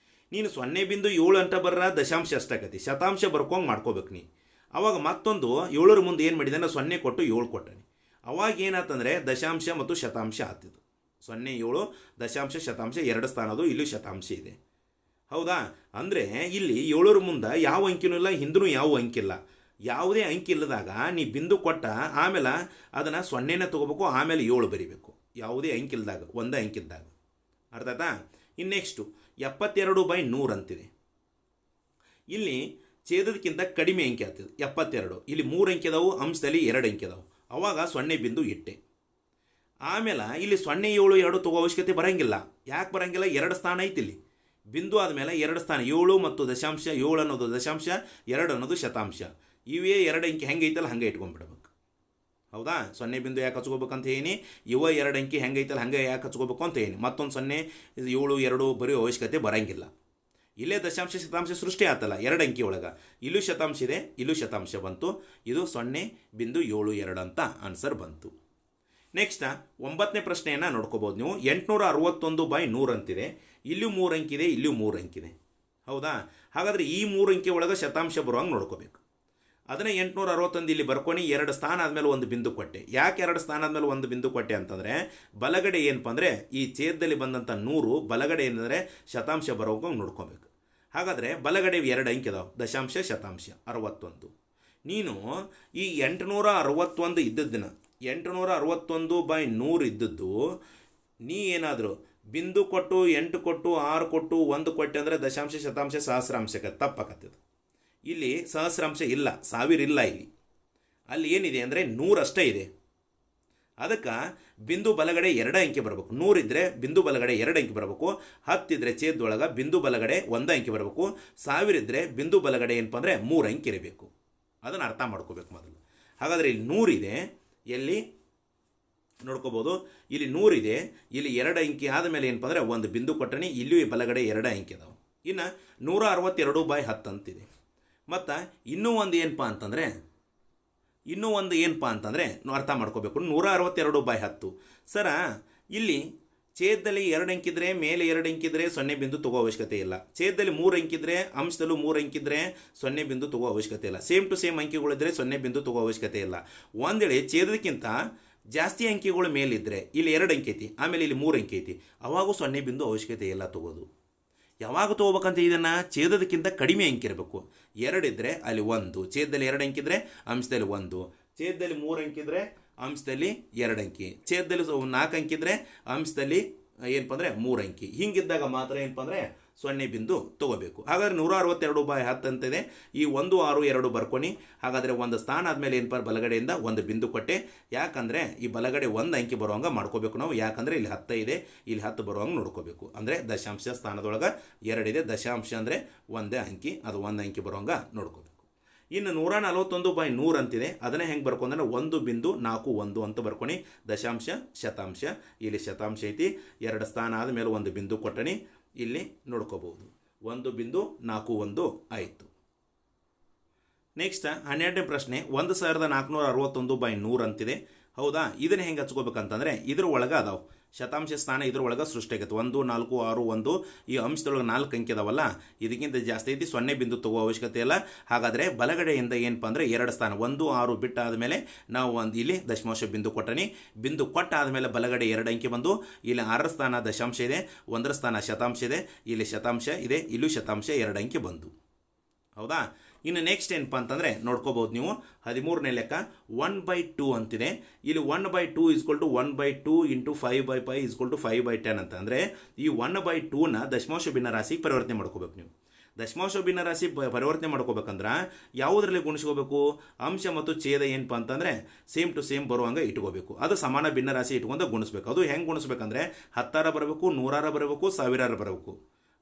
ನೀನು 0.7 ಅಂತ ಬರ್ರ ದಶಾಂಶ ಅಷ್ಟಾಗತಿ, ಶತಾಂಶ ಬರ್ಕೊಂಗೆ ಮಾಡ್ಕೋಬೇಕು ನೀ. ಅವಾಗ ಮತ್ತೊಂದು 7ರ ಮುಂದೆ ಏನು ಮಾಡಿದಾನೆ, 0 ಕೊಟ್ಟು 7 ಕೊಟ್ಟಾನೆ. ಅವಾಗ ಏನಾಯ್ತಂದರೆ ದಶಾಂಶ ಮತ್ತು ಶತಾಂಶ ಆಗ್ತಿದ್ದು. 0, 7 ದಶಾಂಶ ಶತಾಂಶ 2 ಸ್ಥಾನದು, ಇಲ್ಲೂ ಶತಾಂಶ ಇದೆ, ಹೌದಾ? ಅಂದರೆ ಇಲ್ಲಿ 7ರ ಮುಂದೆ ಯಾವ ಅಂಕಿನೂ ಇಲ್ಲ, ಹಿಂದೂ ಯಾವ ಅಂಕಿಲ್ಲ. ಯಾವುದೇ ಅಂಕಿ ಇಲ್ಲದಾಗ ನೀ ಬಿಂದು ಕೊಟ್ಟ ಆಮೇಲೆ ಅದನ್ನು 0ನೇ ತೊಗೋಬೇಕು, ಆಮೇಲೆ 7 ಬರಿಬೇಕು. ಯಾವುದೇ ಅಂಕಿ ಇಲ್ಲದಾಗ, ಒಂದೇ ಅಂಕಿದ್ದಾಗ. ಅರ್ಥ ಆಯ್ತಾ? ಇನ್ನು ನೆಕ್ಸ್ಟು 72/100 ಅಂತಿದೆ. ಇಲ್ಲಿ ಛೇದಕ್ಕಿಂತ ಕಡಿಮೆ ಅಂಕಿ ಆಗ್ತದೆ 72. ಇಲ್ಲಿ 3 ಅಂಕಿ ಅದಾವು, ಅಂಶದಲ್ಲಿ 2 ಅಂಕಿ ಅದಾವು. ಅವಾಗ 0 ಬಿಂದು ಇಟ್ಟೆ. ಆಮೇಲೆ ಇಲ್ಲಿ 0, 7, 2 ತಗೋ ಅವಶ್ಯಕತೆ ಬರೋಂಗಿಲ್ಲ. ಯಾಕೆ ಬರೋಂಗಿಲ್ಲ? 2 ಸ್ಥಾನ ಐತಿ ಇಲ್ಲಿ. ಬಿಂದು ಆದಮೇಲೆ 2 ಸ್ಥಾನ, 7 ಮತ್ತು ದಶಾಂಶ, 7 ಅನ್ನೋದು ದಶಾಂಶ, 2 ಅನ್ನೋದು ಶತಾಂಶ. ಇವೇ 2 ಅಂಕಿ ಹೆಂಗೆ ಐತಲ್ಲ ಹಂಗೆ ಇಟ್ಕೊಂಡ್ಬಿಡ್ಬೇಕು, ಹೌದಾ? 0 ಬಿಂದು ಯಾಕೆ ಹಚ್ಕೋಬೇಕಂತ ಹೇಳಿ, ಇವ 2 ಅಂಕಿ ಹೆಂಗೆ ಐತಲ್ಲ ಹಂಗೆ ಯಾಕೆ ಹಚ್ಕೋಬೇಕು ಅಂತ ಹೇಳಿ. ಮತ್ತೊಂದು 0, 7, 2 ಬರೆಯೋ ಅವಶ್ಯಕತೆ ಬರೋಂಗಿಲ್ಲ. ಇಲ್ಲೇ ದಶಾಂಶ ಶತಾಂಶ ಸೃಷ್ಟಿ ಆತಲ್ಲ 2 ಅಂಕಿ ಒಳಗೆ. ಇಲ್ಲೂ ಶತಾಂಶ ಇದೆ, ಇಲ್ಲೂ ಶತಾಂಶ ಬಂತು. ಇದು 0.72 ಅಂತ ಆನ್ಸರ್ ಬಂತು. ನೆಕ್ಸ್ಟ್ 9ನೇ ಪ್ರಶ್ನೆಯನ್ನು ನೋಡ್ಕೋಬೋದು ನೀವು. 861/100 ಅಂತಿದೆ. ಇಲ್ಲೂ 3 ಅಂಕಿದೆ, ಇಲ್ಲೂ 3 ಅಂಕಿದೆ, ಹೌದಾ? ಹಾಗಾದರೆ ಈ 3 ಅಂಕಿ ಒಳಗೆ ಶತಾಂಶ ಬರುವಂಗೆ ನೋಡ್ಕೋಬೇಕು. ಅದನ್ನೇ 861 ಇಲ್ಲಿ ಬರ್ಕೊಂಡು 2 ಸ್ಥಾನ ಆದಮೇಲೆ ಒಂದು ಬಿಂದು ಕೊಟ್ಟೆ. ಯಾಕೆ 2 ಸ್ಥಾನ ಆದಮೇಲೆ ಒಂದು ಬಿಂದು ಕೊಟ್ಟೆ ಅಂತಂದರೆ ಬಲಗಡೆ ಏನಪ್ಪ ಅಂದರೆ ಈ ಛೇದದಲ್ಲಿ ಬಂದಂಥ 100 ಬಲಗಡೆ ಏನಂದರೆ ಶತಾಂಶ ಬರೋಕೆ ನೋಡ್ಕೋಬೇಕು. ಹಾಗಾದರೆ ಬಲಗಡೆ 2 ಅಂಕಿ ಅದಾವೆ, ದಶಾಂಶ ಶತಾಂಶ 61. ನೀನು ಈ 861 ಇದ್ದದ್ದನ್ನು 861/100 ಇದ್ದದ್ದು ನೀ ಏನಾದರೂ ಬಿಂದು ಕೊಟ್ಟು 8 ಕೊಟ್ಟು 6 ಕೊಟ್ಟು 1 ಕೊಟ್ಟೆ ಅಂದರೆ ದಶಾಂಶ ಶತಾಂಶ ಸಹಸ್ರಾಂಶಕ್ಕೆ ತಪ್ಪಾಕತ್ತದು. ಇಲ್ಲಿ ಸಹಸ್ರಾಂಶ ಇಲ್ಲ, 1000 ಇಲ್ಲ. ಅಲ್ಲಿ ಏನಿದೆ ಅಂದರೆ 100 ಅಷ್ಟೇ ಇದೆ. ಅದಕ್ಕೆ ಬಿಂದು ಬಲಗಡೆ 2 ಅಂಕಿ ಬರಬೇಕು. 100 ಇದ್ದರೆ ಬಿಂದು ಬಲಗಡೆ 2 ಅಂಕಿ ಬರಬೇಕು. 10 ಇದ್ದರೆ ಛೇದದೊಳಗೆ ಬಿಂದು ಬಲಗಡೆ 1 ಅಂಕಿ ಬರಬೇಕು. 1000 ಇದ್ದರೆ ಬಿಂದು ಬಲಗಡೆ ಏನಪ್ಪ ಅಂದರೆ 3 ಅಂಕಿ ಇರಬೇಕು. ಅದನ್ನು ಅರ್ಥ ಮಾಡ್ಕೋಬೇಕು ಮೊದಲು. ಹಾಗಾದರೆ ಇಲ್ಲಿ 100 ಇದೆ, ಎಲ್ಲಿ ನೋಡ್ಕೋಬೋದು. ಇಲ್ಲಿ 100 ಇದೆ, ಇಲ್ಲಿ 2 ಅಂಕಿ ಆದಮೇಲೆ ಏನಪ್ಪ ಅಂದರೆ ಒಂದು ಬಿಂದು ಕೊಟ್ಟಣಿ, ಇಲ್ಲೂ ಬಲಗಡೆ 2 ಅಂಕಿ ಅದಾವೆ. ಇನ್ನು 162/10 ಅಂತಿದೆ. ಮತ್ತು ಇನ್ನೂ ಒಂದು ಏನಪ್ಪ ಅಂತಂದರೆ ಅರ್ಥ ಮಾಡ್ಕೋಬೇಕು. 162/10 ಸರ ಇಲ್ಲಿ ಛೇದದಲ್ಲಿ 2 ಅಂಕಿದ್ರೆ ಮೇಲೆ 2 ಅಂಕಿದ್ರೆ 0 ಬಿಂದು ತಗೋ ಅವಶ್ಯಕತೆ ಇಲ್ಲ. ಛೇದದಲ್ಲಿ 3 ಅಂಕಿದ್ರೆ ಅಂಶದಲ್ಲೂ 3 ಅಂಕಿದ್ರೆ 0 ಬಿಂದು ತಗೋ ಅವಶ್ಯಕತೆ ಇಲ್ಲ. ಸೇಮ್ ಟು ಸೇಮ್ ಅಂಕಿಗಳಿದ್ರೆ 0 ಬಿಂದು ತಗೋ ಅವಶ್ಯಕತೆ ಇಲ್ಲ. ಒಂದು ವೇಳೆ ಛೇದಕ್ಕಿಂತ ಜಾಸ್ತಿ ಅಂಕಿಗಳು ಮೇಲಿದ್ದರೆ ಇಲ್ಲಿ 2 ಅಂಕಿ ಐತಿ, ಆಮೇಲೆ ಇಲ್ಲಿ 3 ಅಂಕಿ ಐತಿ, ಅವಾಗೂ 0 ಬಿಂದು ಅವಶ್ಯಕತೆ ಇಲ್ಲ ತಗೋದು. ಯಾವಾಗ ತೊಗೋಬೇಕಂತ ಇದನ್ನು ಛೇದದಕ್ಕಿಂತ ಕಡಿಮೆ ಅಂಕಿ ಇರಬೇಕು. 2 ಇದ್ದರೆ ಅಲ್ಲಿ 1, ಛೇದದಲ್ಲಿ 2 ಅಂಕಿದ್ರೆ ಅಂಶದಲ್ಲಿ 1, ಛೇದದಲ್ಲಿ 3 ಅಂಕಿದ್ರೆ ಅಂಶದಲ್ಲಿ 2 ಅಂಕಿ, ಛೇದದಲ್ಲಿ 4 ಅಂಕಿದ್ರೆ ಅಂಶದಲ್ಲಿ ಏನಪ್ಪ ಅಂದರೆ 3 ಅಂಕಿ. ಹಿಂಗಿದ್ದಾಗ ಮಾತ್ರ ಏನಪ್ಪ ಅಂದರೆ 0 ಬಿಂದು ತೊಗೋಬೇಕು. ಹಾಗಾದರೆ 162/10 ಅಂತಿದೆ. ಈ 1, 6, 2 ಬರ್ಕೊನಿ. ಹಾಗಾದರೆ ಒಂದು ಸ್ಥಾನ ಆದಮೇಲೆ ಏನಪ್ಪ ಬಲಗಡೆಯಿಂದ ಒಂದು ಬಿಂದು ಕೊಟ್ಟೆ. ಯಾಕಂದರೆ ಈ ಬಲಗಡೆ 1 ಅಂಕಿ ಬರುವಂಗೆ ಮಾಡ್ಕೋಬೇಕು ನಾವು. ಯಾಕಂದರೆ ಇಲ್ಲಿ 10 ಇದೆ, ಇಲ್ಲಿ 10 ಬರುವಂಗೆ ನೋಡ್ಕೋಬೇಕು. ಅಂದರೆ ದಶಾಂಶ ಸ್ಥಾನದೊಳಗೆ 2 ಇದೆ, ದಶಾಂಶ ಅಂದರೆ 1 ಅಂಕಿ, ಅದು 1 ಅಂಕಿ ಬರುವಂಗೆ ನೋಡ್ಕೋಬೇಕು. ಇನ್ನು 141/100 ಅಂತಿದೆ. ಅದನ್ನೇ ಹೆಂಗೆ ಬರ್ಕೊಂಡ್ರೆ 1.41 ಅಂತ ಬರ್ಕೊನಿ. ದಶಾಂಶ ಶತಾಂಶ, ಇಲ್ಲಿ ಶತಾಂಶ ಐತಿ, 2 ಸ್ಥಾನ ಆದಮೇಲೆ ಒಂದು ಬಿಂದು ಕೊಟ್ಟನಿ, ಇಲ್ಲಿ ನೋಡ್ಕೋಬಹುದು 1.41 ಆಯಿತು. ನೆಕ್ಸ್ಟ್ 12ನೇ ಪ್ರಶ್ನೆ 1461/100 ಅಂತಿದೆ. ಹೌದಾ, ಇದನ್ನು ಹೆಂಗೆ ಹಚ್ಕೋಬೇಕಂತಂದರೆ ಇದ್ರ ಒಳಗೆ ಅದಾವೆ ಶತಾಂಶ ಸ್ಥಾನ, ಇದ್ರ ಒಳಗೆ ಸೃಷ್ಟಿ ಆಗೈತೆ. 1, 4, 6, 1 ಈ ಅಂಶದೊಳಗೆ 4 ಅಂಕಿ ಅದಾವಲ್ಲ, ಇದಕ್ಕಿಂತ ಜಾಸ್ತಿ ಐತಿ, 0 ಬಿಂದು ತಗೋ ಅವಶ್ಯಕತೆ ಇಲ್ಲ. ಹಾಗಾದರೆ ಬಲಗಡೆಯಿಂದ ಏನಪ್ಪ ಅಂದರೆ 2 ಸ್ಥಾನ 1, 6 ಬಿಟ್ಟಾದಮೇಲೆ ನಾವು ಇಲ್ಲಿ ದಶಮಾಂಶ ಬಿಂದು ಕೊಟ್ಟನಿ. ಬಿಂದು ಕೊಟ್ಟಾದಮೇಲೆ ಬಲಗಡೆ 2 ಅಂಕಿ ಬಂದು ಇಲ್ಲಿ 6 ಸ್ಥಾನ ದಶಾಂಶ ಇದೆ, 1 ಸ್ಥಾನ ಶತಾಂಶ ಇದೆ, ಇಲ್ಲಿ ಶತಾಂಶ ಇದೆ, ಇಲ್ಲೂ ಶತಾಂಶ 2 ಅಂಕಿ ಬಂದು. ಹೌದಾ, ಇನ್ನು ನೆಕ್ಸ್ಟ್ ಏನಪ್ಪ ಅಂತಂದರೆ ನೋಡ್ಕೋಬೋದು ನೀವು 13ನೇ ಲೆಕ್ಕ 1/2 ಅಂತಿದೆ. ಇಲ್ಲಿ 1/2 = 1/2 × 5/5 = 5/10 ಅಂತ. ಅಂದರೆ ಈ 1/2ನ ದಶಮಾಂಶ ಭಿನ್ನರಾಶಿಗೆ ಪರಿವರ್ತನೆ ಮಾಡ್ಕೋಬೇಕು ನೀವು. ದಶಮಾಂಶ ಭಿನ್ನರಾಶಿ ಪರಿವರ್ತನೆ ಮಾಡ್ಕೋಬೇಕಂದ್ರೆ ಯಾವುದರಲ್ಲಿ ಗುಣಿಸ್ಕೋಬೇಕು? ಅಂಶ ಮತ್ತು ಛೇದ ಏನಪ್ಪ ಅಂತಂದರೆ ಸೇಮ್ ಟು ಸೇಮ್ ಬರುವಂಗೆ ಇಟ್ಕೋಬೇಕು. ಅದು ಸಮಾನ ಭಿನ್ನರಾಶಿ ಇಟ್ಕೊಂಡು ಗುಣಿಸ್ಬೇಕು. ಅದು ಹೆಂಗೆ ಗುಣಿಸ್ಬೇಕಂದ್ರೆ 10 ಬರಬೇಕು, 100 ಬರಬೇಕು, 1000 ಬರಬೇಕು.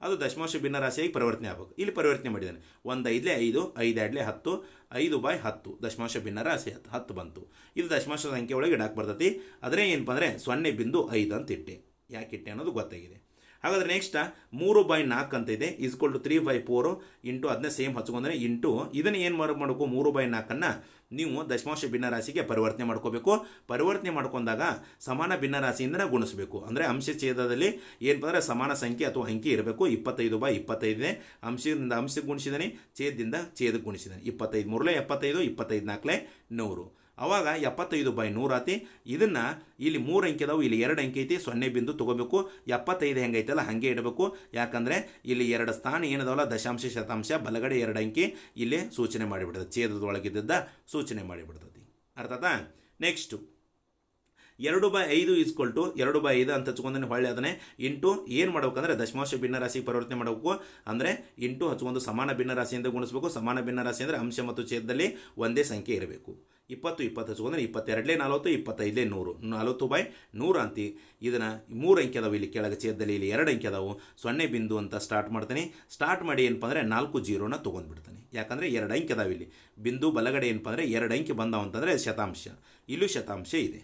ಅದು ದಶಮಾಂಶ ಭಿನ್ನರಾಶಿಯಾಗಿ ಪರಿವರ್ತನೆ ಆಗಬೇಕು. ಇಲ್ಲಿ ಪರಿವರ್ತನೆ ಮಾಡಿದ್ದಾನೆ. 1 5 5, 5 2 10, 5/10 ದಶಮಾಂಶ ಭಿನ್ನರಾಶಿ 10 ಬಂತು. ಇದು ದಶಮಾಂಶ ಸಂಖ್ಯೆ ಒಳಗೆ ಇಡಕ್ಕೆ ಬರ್ತೈತಿ. ಅದರೇ ಏನಪ್ಪ ಅಂದರೆ 0.5 ಅಂತ ಇಟ್ಟೆ. ಯಾಕೆ ಇಟ್ಟೆ ಅನ್ನೋದು ಗೊತ್ತಾಗಿದೆ. ಹಾಗಾದರೆ ನೆಕ್ಸ್ಟ್ 3/4 ಅಂತ ಇದೆ, = 3/4 ಇಂಟು ಅದನ್ನೇ ಸೇಮ್ ಹಚ್ಕೊಂಡ್ರೆ ಇಂಟು ಇದನ್ನು ಏನು ಮಾಡಬೇಕು? 3/4 ನೀವು ದಶಮಾಂಶ ಭಿನ್ನರಾಶಿಗೆ ಪರಿವರ್ತನೆ ಮಾಡ್ಕೋಬೇಕು. ಪರಿವರ್ತನೆ ಮಾಡ್ಕೊಂಡಾಗ ಸಮಾನ ಭಿನ್ನರಾಶಿಯಿಂದ ಗುಣಿಸಬೇಕು. ಅಂದರೆ ಅಂಶ ಛೇದದಲ್ಲಿ ಏನಪ್ಪ ಅಂದರೆ ಸಮಾನ ಸಂಖ್ಯೆ ಅಥವಾ ಅಂಕಿ ಇರಬೇಕು. 25/25 ಅಂಶದಿಂದ ಅಂಶಕ್ಕೆ ಗುಣಿಸಿದಾನೆ, ಛೇದದಿಂದ ಛೇದಕ್ಕೆ ಗುಣಿಸಿದಾನೆ. 25 3 75, 25 4 100. ಅವಾಗ 75/100 ಆತಿ. ಇದನ್ನು ಇಲ್ಲಿ 3 ಅಂಕಿ ಅದಾವು, ಇಲ್ಲಿ 2 ಅಂಕಿ ಐತಿ, 0 ಬಿಂದು ತೊಗೋಬೇಕು. 75 ಹೆಂಗೈತಲ್ಲ ಹಾಗೆ ಇಡಬೇಕು. ಯಾಕಂದರೆ ಇಲ್ಲಿ 2 ಸ್ಥಾನ ಏನದಾವಲ್ಲ ದಶಾಂಶ ಶತಾಂಶ, ಬಲಗಡೆ 2 ಅಂಕಿ ಇಲ್ಲೇ ಸೂಚನೆ ಮಾಡಿಬಿಡ್ತದೆ, ಛೇದದೊಳಗಿದ್ದ ಸೂಚನೆ ಮಾಡಿಬಿಡ್ತದೆ. ಅರ್ಥಾತಾ? ನೆಕ್ಸ್ಟು 2/5 = 2/5 ಅಂತ ಹಚ್ಕೊಂಡ್ರೆ ಹೊಳ್ಳಿ ಅದನ್ನೇ ಇಂಟು ಏನು ಮಾಡ್ಬೇಕಂದ್ರೆ ದಶಮಾಂಶ ಭಿನ್ನರಾಶಿಗೆ ಪರಿವರ್ತನೆ ಮಾಡಬೇಕು. ಅಂದರೆ ಇಂಟು ಹಚ್ಕೊಂಡು ಸಮಾನ ಭಿನ್ನರಾಶಿಯಿಂದ ಗುಣಿಸ್ಬೇಕು. ಸಮಾನ ಭಿನ್ನರಾಶಿ ಅಂದರೆ ಅಂಶ ಮತ್ತು ಛೇದದಲ್ಲಿ ಒಂದೇ ಸಂಖ್ಯೆ ಇರಬೇಕು. 20 ಹಚ್ಕೊಂಡ್ರೆ 22 40, 25 100, 40/100 ಅಂತಿ. ಇದನ್ನು 3 ಅಂಕಿ ಅದಾವೆ ಇಲ್ಲಿ ಕೆಳಗೆ, ಛೇದದಲ್ಲಿ ಇಲ್ಲಿ 2 ಅಂಕಿ ಅದಾವು. 0 ಬಿಂದು ಅಂತ ಸ್ಟಾರ್ಟ್ ಮಾಡ್ತೀನಿ. ಸ್ಟಾರ್ಟ್ ಮಾಡಿ ಏನಪ್ಪ ಅಂದರೆ 4 0ನ ತೊಗೊಂಡ್ಬಿಡ್ತಾನೆ. ಯಾಕಂದರೆ 2 ಅಂಕಿ ಅದಾವೆ ಇಲ್ಲಿ. ಬಿಂದು ಬಲಗಡೆ ಏನಪ್ಪ ಅಂದರೆ 2 ಅಂಕಿ ಬಂದಾವ ಅಂತಂದರೆ ಶತಾಂಶ, ಇಲ್ಲೂ ಶತಾಂಶ ಇದೆ.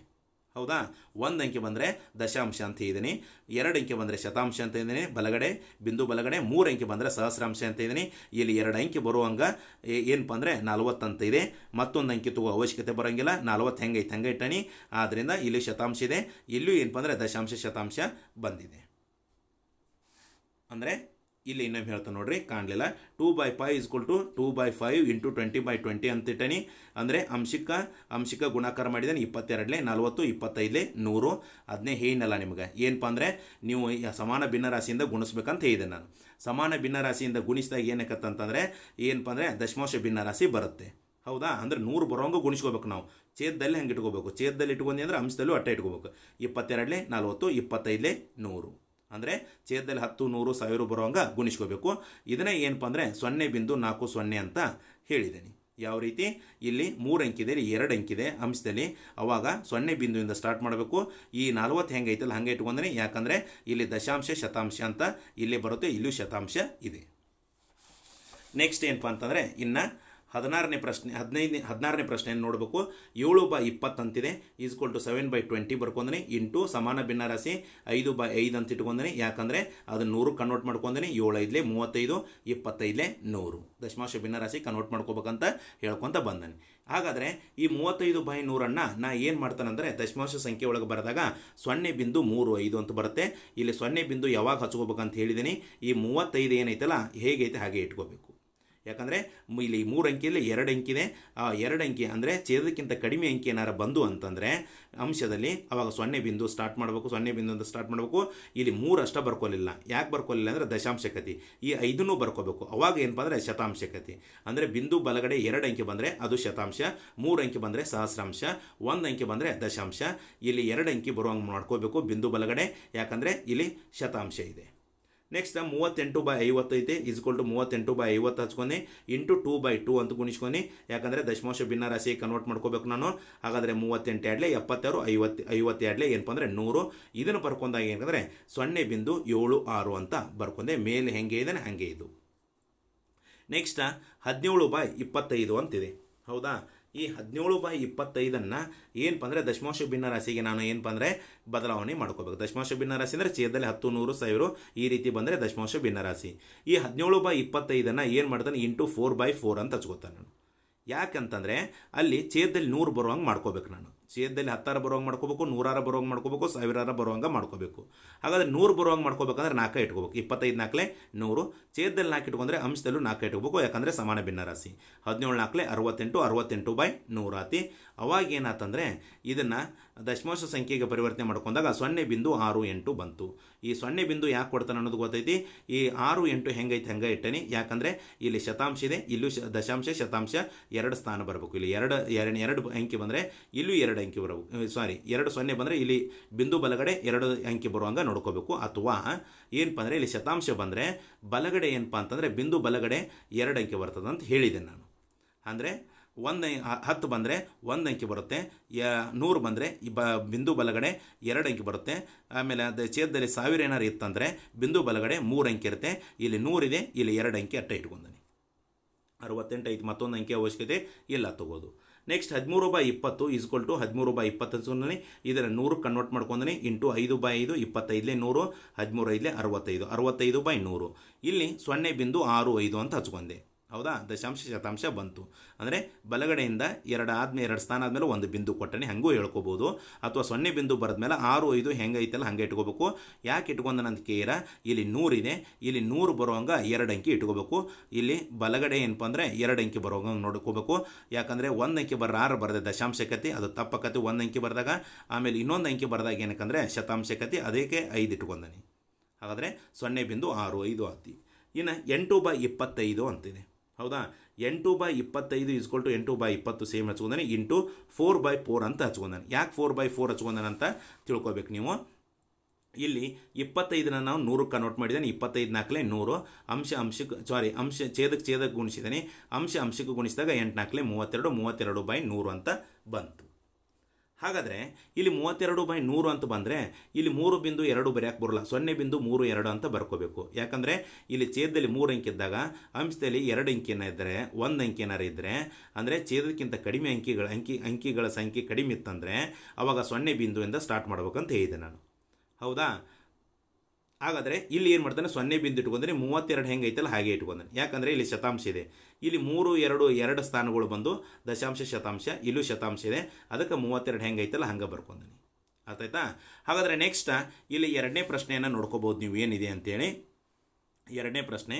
ಹೌದಾ, 1 ಅಂಕಿ ಬಂದರೆ ದಶಾಂಶ ಅಂತ ಇದ್ದೀನಿ, 2 ಅಂಕಿ ಬಂದರೆ ಶತಾಂಶ ಅಂತ ಇದ್ದೀನಿ ಬಲಗಡೆ, ಬಿಂದು ಬಲಗಡೆ, 3 ಅಂಕಿ ಬಂದರೆ ಸಹಸ್ರಾಂಶ ಅಂತ ಇದ್ದೀನಿ. ಇಲ್ಲಿ 2 ಅಂಕಿ ಬರುವಂಗೆ ಏನಪ್ಪ ಅಂದರೆ 40 ಅಂತ ಇದೆ. ಮತ್ತೊಂದು ಅಂಕಿ ತಗೋ ಅವಶ್ಯಕತೆ ಬರೋಂಗಿಲ್ಲ. 40 ಹೆಂಗೈತೆ ಹಂಗೆ ಇಟ್ಟನಿ. ಆದ್ದರಿಂದ ಇಲ್ಲಿ ಶತಾಂಶ ಇದೆ, ಇಲ್ಲೂ ಏನಪ್ಪ ಅಂದರೆ ದಶಾಂಶ ಶತಾಂಶ ಬಂದಿದೆ. ಅಂದರೆ ಇಲ್ಲಿ ಇನ್ನೊಮ್ಮೆ ಹೇಳ್ತಾನೆ ನೋಡ್ರಿ, ಕಾಣಲಿಲ್ಲ. 2/5 = 2/5 × 20/20 ಅಂತ ಇಟ್ಟನಿ. ಅಂದರೆ ಅಂಶಿಕ ಗುಣಾಕಾರ ಮಾಡಿದ್ದಾನೆ. 22 40, 25 100. ಅದನ್ನೇ ಹೇಳಿನಲ್ಲ ನಿಮಗೆ ಏನಪ್ಪ ಅಂದರೆ ನೀವು ಸಮಾನ ಭಿನ್ನರಾಶಿಯಿಂದ ಗುಣಿಸ್ಬೇಕಂತ ಹೇಳಿದೆ ನಾನು. ಸಮಾನ ಭಿನ್ನರಾಶಿಯಿಂದ ಗುಣಿಸಿದಾಗ ಏನಕ್ಕಂತಂದರೆ ಏನಪ್ಪ ಅಂದರೆ ದಶಮಾಂಶ ಭಿನ್ನರಾಶಿ ಬರುತ್ತೆ. ಹೌದಾ, ಅಂದರೆ 100 ಬರೋಂಗೆ ಗುಣಿಸ್ಕೋಬೇಕು ನಾವು. ಛೇದದಲ್ಲಿ ಹೆಂಗೆ ಇಟ್ಕೋಬೇಕು? ಛೇದದಲ್ಲಿ ಇಟ್ಕೊಂಡಿ ಅಂದರೆ ಅಂಶದಲ್ಲೂ ಅಟ್ಟೆ ಇಟ್ಕೋಬೇಕು. 22 40, 25 100. ಅಂದರೆ ಛೇದದಲ್ಲಿ 10 100 1000 ಬರೋಂಗೆ ಗುಣಿಸ್ಕೋಬೇಕು. ಇದನ್ನೇ ಏನಪ್ಪ ಅಂದರೆ 0.40 ಅಂತ ಹೇಳಿದ್ದೀನಿ. ಯಾವ ರೀತಿ? ಇಲ್ಲಿ 3 ಅಂಕಿದೆ, ಇಲ್ಲಿ 2 ಅಂಕಿದೆ ಅಂಶದಲ್ಲಿ. ಅವಾಗ 0 ಬಿಂದುವಿಂದ ಸ್ಟಾರ್ಟ್ ಮಾಡಬೇಕು. ಈ 40 ಹೆಂಗೈತಲ್ಲ ಹಾಗೆ ಇಟ್ಕೊಂಡ್ರೆ, ಯಾಕಂದರೆ ಇಲ್ಲಿ ದಶಾಂಶ ಶತಾಂಶ ಅಂತ ಇಲ್ಲೇ ಬರುತ್ತೆ, ಇಲ್ಲೂ ಶತಾಂಶ ಇದೆ. ನೆಕ್ಸ್ಟ್ ಏನಪ್ಪ ಅಂತಂದರೆ ಇನ್ನು 16ನೇ ಪ್ರಶ್ನೆಯನ್ನು ನೋಡಬೇಕು. 7/20 ಅಂತಿದೆ. ಈಸ್ಕೊಲ್ ಟು 7/20 ಬರ್ಕೊಂಡ್ರೆ ಇಂಟು ಸಮಾನ ಭಿನ್ನರಾಶಿ 5/5 ಅಂತ ಇಟ್ಕೊಂಡ್ರೆ, ಯಾಕಂದರೆ ಅದನ್ನು 100 ಕನ್ವರ್ಟ್ ಮಾಡ್ಕೊಂಡ್ರೆ 7 35 25 100 ದಶಮಾಂಶ ಭಿನ್ನರಾಶಿ ಕನ್ವರ್ಟ್ ಮಾಡ್ಕೋಬೇಕಂತ ಹೇಳ್ಕೊತ ಬಂದಾನೆ. ಹಾಗಾದರೆ ಈ 35/100 ನಾ ಏನು ಮಾಡ್ತಾನಂದರೆ ದಶಮಾಂಶ ಸಂಖ್ಯೆ ಒಳಗೆ ಬರೆದಾಗ 0.35 ಅಂತ ಬರುತ್ತೆ. ಇಲ್ಲಿ 0 ಯಾವಾಗ ಹಚ್ಕೋಬೇಕಂತ ಹೇಳಿದ್ದೀನಿ. ಈ 35 ಏನೈತಲ್ಲ ಹೇಗೈತೆ ಹಾಗೆ ಇಟ್ಕೋಬೇಕು. ಯಾಕಂದರೆ ಇಲ್ಲಿ 3 ಅಂಕಿಯಲ್ಲಿ 2 ಅಂಕಿದೆ. ಆ 2 ಅಂಕಿ ಅಂದರೆ ಛೇದಕ್ಕಿಂತ ಕಡಿಮೆ ಅಂಕಿ ಏನಾರು ಬಂದು ಅಂತಂದರೆ ಅಂಶದಲ್ಲಿ ಅವಾಗ 0 ಸ್ಟಾರ್ಟ್ ಮಾಡಬೇಕು. 0 ಅಂತ ಸ್ಟಾರ್ಟ್ ಮಾಡಬೇಕು. ಇಲ್ಲಿ 3 ಅಷ್ಟೇ ಬರ್ಕೊಲಿಲ್ಲ. ಯಾಕೆ ಬರ್ಕೊಲಿಲ್ಲ ಅಂದರೆ ದಶಾಂಶಕತಿ. ಈ 5 ಬರ್ಕೋಬೇಕು. ಅವಾಗ ಏನಪ್ಪ ಅಂದರೆ ಶತಾಂಶಕತಿ. ಅಂದರೆ ಬಿಂದು ಬಲಗಡೆ 2 ಅಂಕಿ ಬಂದರೆ ಅದು ಶತಾಂಶ, 3 ಅಂಕಿ ಬಂದರೆ ಸಹಸ್ರಾಂಶ, 1 ಅಂಕಿ ಬಂದರೆ ದಶಾಂಶ. ಇಲ್ಲಿ 2 ಅಂಕಿ ಬರುವಂಗೆ ಮಾಡ್ಕೋಬೇಕು ಬಿಂದು ಬಲಗಡೆ, ಯಾಕಂದರೆ ಇಲ್ಲಿ ಶತಾಂಶ ಇದೆ. ನೆಕ್ಸ್ಟ್ 38/50 ಐತೆ. ಈಸ್ಕೊಲ್ ಟು 38/50 ಹಚ್ಕೊಂಡು ಇಂಟು 2/2 ಅಂತ ಗುಣಿಸ್ಕೊಂಡು, ಯಾಕಂದರೆ ದಶಮಾಂಶ ಭಿನ್ನರಾಶಿ ಕನ್ವರ್ಟ್ ಮಾಡ್ಕೋಬೇಕು ನಾನು. ಹಾಗಾದರೆ 38 76 52 ಏನಪ್ಪ ಅಂದರೆ 100. ಇದನ್ನು ಬರ್ಕೊಂಡಾಗ ಏನಂದರೆ 0.76 ಅಂತ ಬರ್ಕೊಂಡೆ. ಮೇಲೆ ಹೆಂಗೆ ಇದೆ ಹಾಗೆ ಇದು. ನೆಕ್ಸ್ಟ್ 17/25 ಅಂತಿದೆ. ಹೌದಾ, ಈ 17/25 ಏನಪ್ಪ ಅಂದರೆ ದಶಮಾಂಶ ಭಿನ್ನರಾಶಿಗೆ ನಾನು ಏನಪ್ಪ ಅಂದರೆ ಬದಲಾವಣೆ ಮಾಡ್ಕೋಬೇಕು. ದಶಮಾಂಶ ಭಿನ್ನರಾಶಿ ಅಂದರೆ ಛೇದದಲ್ಲಿ 10 100 1000 ಈ ರೀತಿ ಬಂದರೆ ದಶಮಾಂಶ ಭಿನ್ನರಾಶಿ. ಈ 17/25 ಏನು ಮಾಡ್ತಾನೆ ಇಂಟು 4/4 ಅಂತ ಹಚ್ಕೋತಾನೆ ನಾನು. ಯಾಕಂತಂದರೆ ಅಲ್ಲಿ ಛೇದದಲ್ಲಿ 100 ಬರುವಂಗೆ ಮಾಡ್ಕೋಬೇಕು ನಾನು. ಛೇದದಲ್ಲಿ 10 ಬರುವಂಗೆ ಮಾಡ್ಕೋಬೇಕು, 100 ಬರುವಂಗೆ ಮಾಡ್ಕೋಬೇಕು, 1000 ಬರುವಂಗೆ ಮಾಡ್ಕೋಬೇಕು. ಹಾಗಾದರೆ 100 ಬರುವಂಗೆ ಮಾಡ್ಕೋಬೇಕಂದ್ರೆ 4 ಇಟ್ಕೋಬೇಕು. 25 4 100. ಛೇದದಲ್ಲಿ 4 ಇಟ್ಕೊಂಡ್ರೆ ಅಂಶದಲ್ಲೂ 4 ಇಟ್ಕೋಬೇಕು, ಯಾಕಂದರೆ ಸಮಾನ ಭಿನ್ನರಾಶಿ. 17 4 68 68/100 ಆತಿ. ಅವಾಗ ಏನಾತಂದರೆ ಇದನ್ನು ದಶಮಾಂಶ ಸಂಖ್ಯೆಗೆ ಪರಿವರ್ತನೆ ಮಾಡ್ಕೊಂಡಾಗ 0.68 ಬಂತು. ಈ 0 ಯಾಕೆ ಕೊಡ್ತಾನೆ ಅನ್ನೋದು ಗೊತ್ತೈತಿ. ಈ 6 8 ಹೆಂಗೈತೆ ಹಂಗೆ ಇಟ್ಟನಿ. ಯಾಕಂದರೆ ಇಲ್ಲಿ ಶತಾಂಶ ಇದೆ, ಇಲ್ಲೂ ದಶಾಂಶ ಶತಾಂಶ 2 ಸ್ಥಾನ ಬರಬೇಕು. ಇಲ್ಲಿ 2 ಅಂಕಿ ಬಂದರೆ ಇಲ್ಲೂ 2 ಅಂಕಿ ಬರಬೇಕು. 2 0 ಬಂದರೆ ಇಲ್ಲಿ ಬಿಂದು ಬಲಗಡೆ 2 ಅಂಕಿ ಬರುವಂಗೆ ನೋಡ್ಕೋಬೇಕು. ಅಥವಾ ಏನಪ್ಪ ಅಂದರೆ ಇಲ್ಲಿ ಶತಾಂಶ ಬಂದರೆ ಬಲಗಡೆ ಏನಪ್ಪ ಅಂತಂದರೆ ಬಿಂದು ಬಲಗಡೆ 2 ಅಂಕಿ ಬರ್ತದೆ ಅಂತ ಹೇಳಿದೆ ನಾನು. ಅಂದರೆ 10 ಬಂದರೆ 1 ಅಂಕಿ ಬರುತ್ತೆ, 100 ಬಂದರೆ ಬಿಂದು ಬಲಗಡೆ 2 ಅಂಕಿ ಬರುತ್ತೆ. ಆಮೇಲೆ ಅದು ಛೇದದಲ್ಲಿ 1000 ಏನಾರು ಇತ್ತಂದರೆ ಬಿಂದು ಬಲಗಡೆ 3 ಅಂಕಿ ಇರುತ್ತೆ. ಇಲ್ಲಿ 100 ಇದೆ, ಇಲ್ಲಿ 2 ಅಂಕಿ ಅಟ್ಟ ಇಟ್ಕೊಂಡಾನೆ. 68 ಐತಿ, ಮತ್ತೊಂದು ಅಂಕಿ ಅವಶ್ಯಕತೆ ಇಲ್ಲ ತಗೋದು. ನೆಕ್ಸ್ಟ್ 13/20 ಈಸ್ಕೊಲ್ ಟು 13/20 ಇದನ್ನು 100 ಕನ್ವರ್ಟ್ ಮಾಡ್ಕೊಂಡನೆ ಇಂಟು 5/5 25 100 13 65 65/100. ಇಲ್ಲಿ 0.65 ಅಂತ ಹಚ್ಕೊಂಡೆ. ಹೌದಾ, ದಶಾಂಶ ಶತಾಂಶ ಬಂತು. ಅಂದರೆ ಬಲಗಡೆಯಿಂದ 2 ಆದಮೇಲೆ 2 ಸ್ಥಾನ ಆದಮೇಲೆ 1 ಬಿಂದು ಕೊಟ್ಟನೆ ಹಂಗೂ ಹೇಳ್ಕೋಬೋದು. ಅಥವಾ 0 ಬರೆದ್ಮೇಲೆ 6 5 ಹೆಂಗೆ ಐತಲ್ಲ ಹಂಗೆ ಇಟ್ಕೋಬೇಕು. ಯಾಕೆ ಇಟ್ಕೊಂಡ ಅಂತ ಕೇರ ಇಲ್ಲಿ 100 ಇದೆ, ಇಲ್ಲಿ 100 ಬರುವಂಗೆ 2 ಅಂಕಿ ಇಟ್ಕೋಬೇಕು. ಇಲ್ಲಿ ಬಲಗಡೆ ಏನಪ್ಪ ಅಂದರೆ 2 ಅಂಕಿ ಬರುವಂಗೆ ನೋಡ್ಕೋಬೇಕು. ಯಾಕಂದರೆ 1 ಅಂಕಿ 6 ಬರದೆ ದಶಾಂಶಕತೆ, ಅದು ತಪ್ಪಕತೆ. 1 ಅಂಕಿ ಬರೆದಾಗ ಆಮೇಲೆ ಇನ್ನೊಂದು ಅಂಕಿ ಬರೆದಾಗ ಏನಕ್ಕಂದರೆ ಶತಾಂಶಕತೆ, ಅದಕ್ಕೆ 5 ಇಟ್ಕೊಂಡನಿ. ಹಾಗಾದರೆ 0.65 ಆತಿ. ಇನ್ನು 8/25 ಅಂತಿದೆ. ಹೌದಾ, 8/25 ಈಸ್ಕೊಲ್ ಟು 8/20 ಸೇಮ್ ಹಚ್ಕೊಂಡಾನೆ ಇಂಟು 4/4 ಅಂತ ಹಚ್ಕೊಂಡಾನೆ. ಯಾಕೆ 4/4 ಹಚ್ಕೊಂಡಾನೆ ಅಂತ ತಿಳ್ಕೊಬೇಕು ನೀವು. ಇಲ್ಲಿ 25 ನಾವು 100 ಕನ್ವರ್ಟ್ ಮಾಡಿದ್ದಾನೆ. 25 4 100 ಅಂಶ ಛೇದಕ್ಕೆ ಗುಣಿಸಿದ್ದಾನೆ. ಅಂಶಕ್ಕೆ ಗುಣಿಸಿದಾಗ 8 4 32 32/100 ಅಂತ ಬಂತು. ಹಾಗಾದರೆ ಇಲ್ಲಿ 32/100 ಅಂತ ಬಂದರೆ ಇಲ್ಲಿ 3.2 ಬರೆಯಕ್ಕೆ ಬರೋಲ್ಲ. 0.32 ಅಂತ ಬರ್ಕೋಬೇಕು. ಯಾಕಂದರೆ ಇಲ್ಲಿ ಛೇದದಲ್ಲಿ 3 ಅಂಕಿ ಇದ್ದಾಗ ಅಂಶದಲ್ಲಿ 2 ಅಂಕಿನ ಇದ್ದರೆ 1 ಅಂಕಿ ಏನಾರು ಇದ್ದರೆ ಅಂದರೆ ಛೇದಕ್ಕಿಂತ ಕಡಿಮೆ ಅಂಕಿಗಳ ಸಂಖ್ಯೆ ಕಡಿಮೆ ಇತ್ತಂದರೆ ಅವಾಗ 0 ಸ್ಟಾರ್ಟ್ ಮಾಡ್ಬೇಕಂತ ಹೇಳಿದೆ ನಾನು. ಹೌದಾ, ಹಾಗಾದರೆ ಇಲ್ಲಿ ಏನು ಮಾಡ್ತಾನೆ 0 ಇಟ್ಕೊಂಡ್ರೆ 32 ಹೆಂಗೆ ಐತಲ್ಲ ಹಾಗೆ ಇಟ್ಕೊಂಡಾನೆ. ಯಾಕಂದರೆ ಇಲ್ಲಿ ಶತಾಂಶ ಇದೆ. ಇಲ್ಲಿ 3 2 ಸ್ಥಾನಗಳು ಬಂದು ದಶಾಂಶ ಶತಾಂಶ, ಇಲ್ಲೂ ಶತಾಂಶ ಇದೆ. ಅದಕ್ಕೆ 32 ಹೆಂಗೆ ಐತಲ್ಲ ಹಂಗೆ ಬರ್ಕೊಂಡಾನೆ. ಆಯ್ತಾ. ಹಾಗಾದರೆ ನೆಕ್ಸ್ಟ್ ಇಲ್ಲಿ 2ನೇ ಪ್ರಶ್ನೆಯನ್ನು ನೋಡ್ಕೋಬೋದು ನೀವು ಏನಿದೆ ಅಂತೇಳಿ. 2ನೇ ಪ್ರಶ್ನೆ